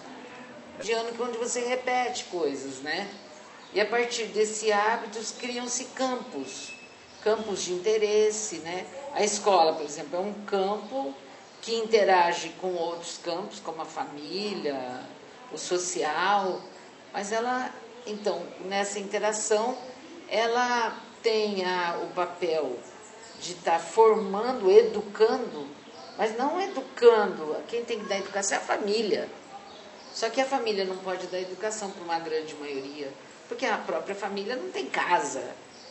De ano onde você repete coisas, né? E a partir desse hábitos criam-se campos de interesse, né? A escola, por exemplo, é um campo que interage com outros campos, como a família, o social, mas ela, então, nessa interação, ela tem o papel de estar formando, educando, mas não educando, quem tem que dar educação é a família. Só que a família não pode dar educação para uma grande maioria, porque a própria família não tem casa.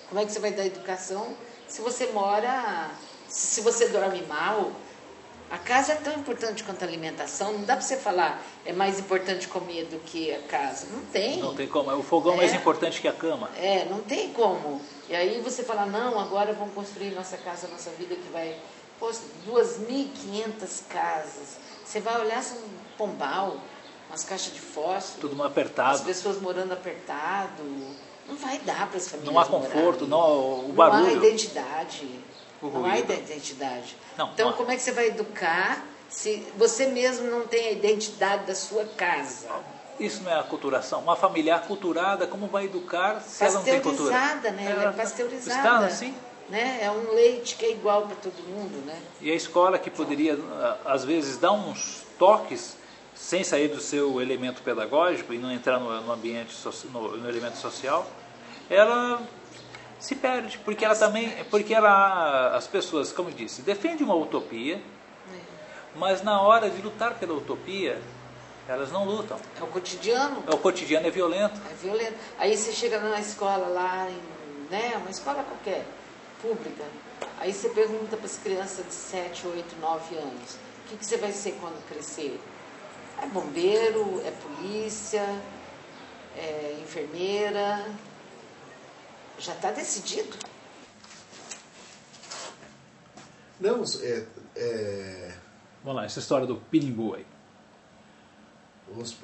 Como é que você vai dar educação se você dorme mal? A casa é tão importante quanto a alimentação, não dá para você falar é mais importante comer do que a casa. Não tem. Não tem como, o fogão é mais importante que a cama. Não tem como. E aí você fala, não, agora vamos construir nossa casa, nossa vida que vai... Pô, 2.500 casas. Você vai olhar, são um Pombal, umas caixas de fósforo. Tudo muito apertado. As pessoas morando apertado. Não vai dar para as famílias. Não há conforto, o barulho. Não há identidade. Não há identidade. Então, como é que você vai educar se você mesmo não tem a identidade da sua casa? Isso não é aculturação. Uma família aculturada, como vai educar se ela não tem cultura? Pasteurizada, né? Ela é pasteurizada. Assim? Né? É um leite que é igual para todo mundo, né? E a escola que poderia, às vezes, dar uns toques sem sair do seu elemento pedagógico e não entrar no ambiente, no elemento social, ela se perde, porque as pessoas, como eu disse, defendem uma utopia, mas na hora de lutar pela utopia, elas não lutam. É o cotidiano. O cotidiano é violento. É violento. Aí você chega numa escola lá, uma escola qualquer, pública, aí você pergunta para as crianças de 7, 8, 9 anos, o que você vai ser quando crescer? É bombeiro, é polícia, enfermeira. Já está decidido? Não, Vamos lá, essa história do pirimbu aí.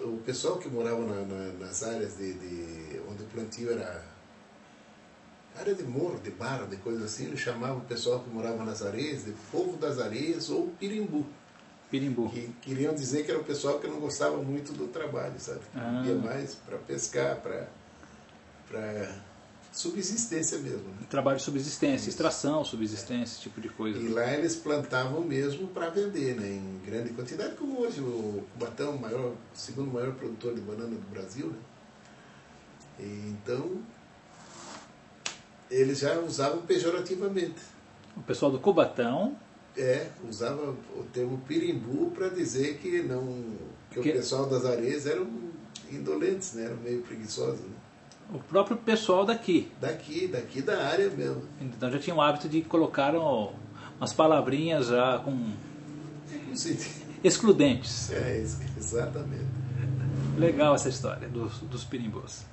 o pessoal que morava nas áreas onde o plantio era área de morro, de barro, de coisa assim, eles chamavam o pessoal que morava nas areias de povo das areias ou pirimbu. Pirimbu. Que queriam dizer que era o pessoal que não gostava muito do trabalho, sabe? Ia mais para pescar, para subsistência mesmo. Né? Trabalho de subsistência, extração, subsistência, esse tipo de coisa. E lá eles plantavam mesmo para vender, né? Em grande quantidade, como hoje o Cubatão, o segundo maior produtor de banana do Brasil, né? E então, eles já usavam pejorativamente. O pessoal do Cubatão... usava o termo pirimbu para dizer que o pessoal das areias eram indolentes, né? Eram meio preguiçosos, né? O próprio pessoal daqui. Daqui da área mesmo. Então já tinha o hábito de colocar umas palavrinhas já com excludentes. Exatamente. Legal essa história dos pirimbus.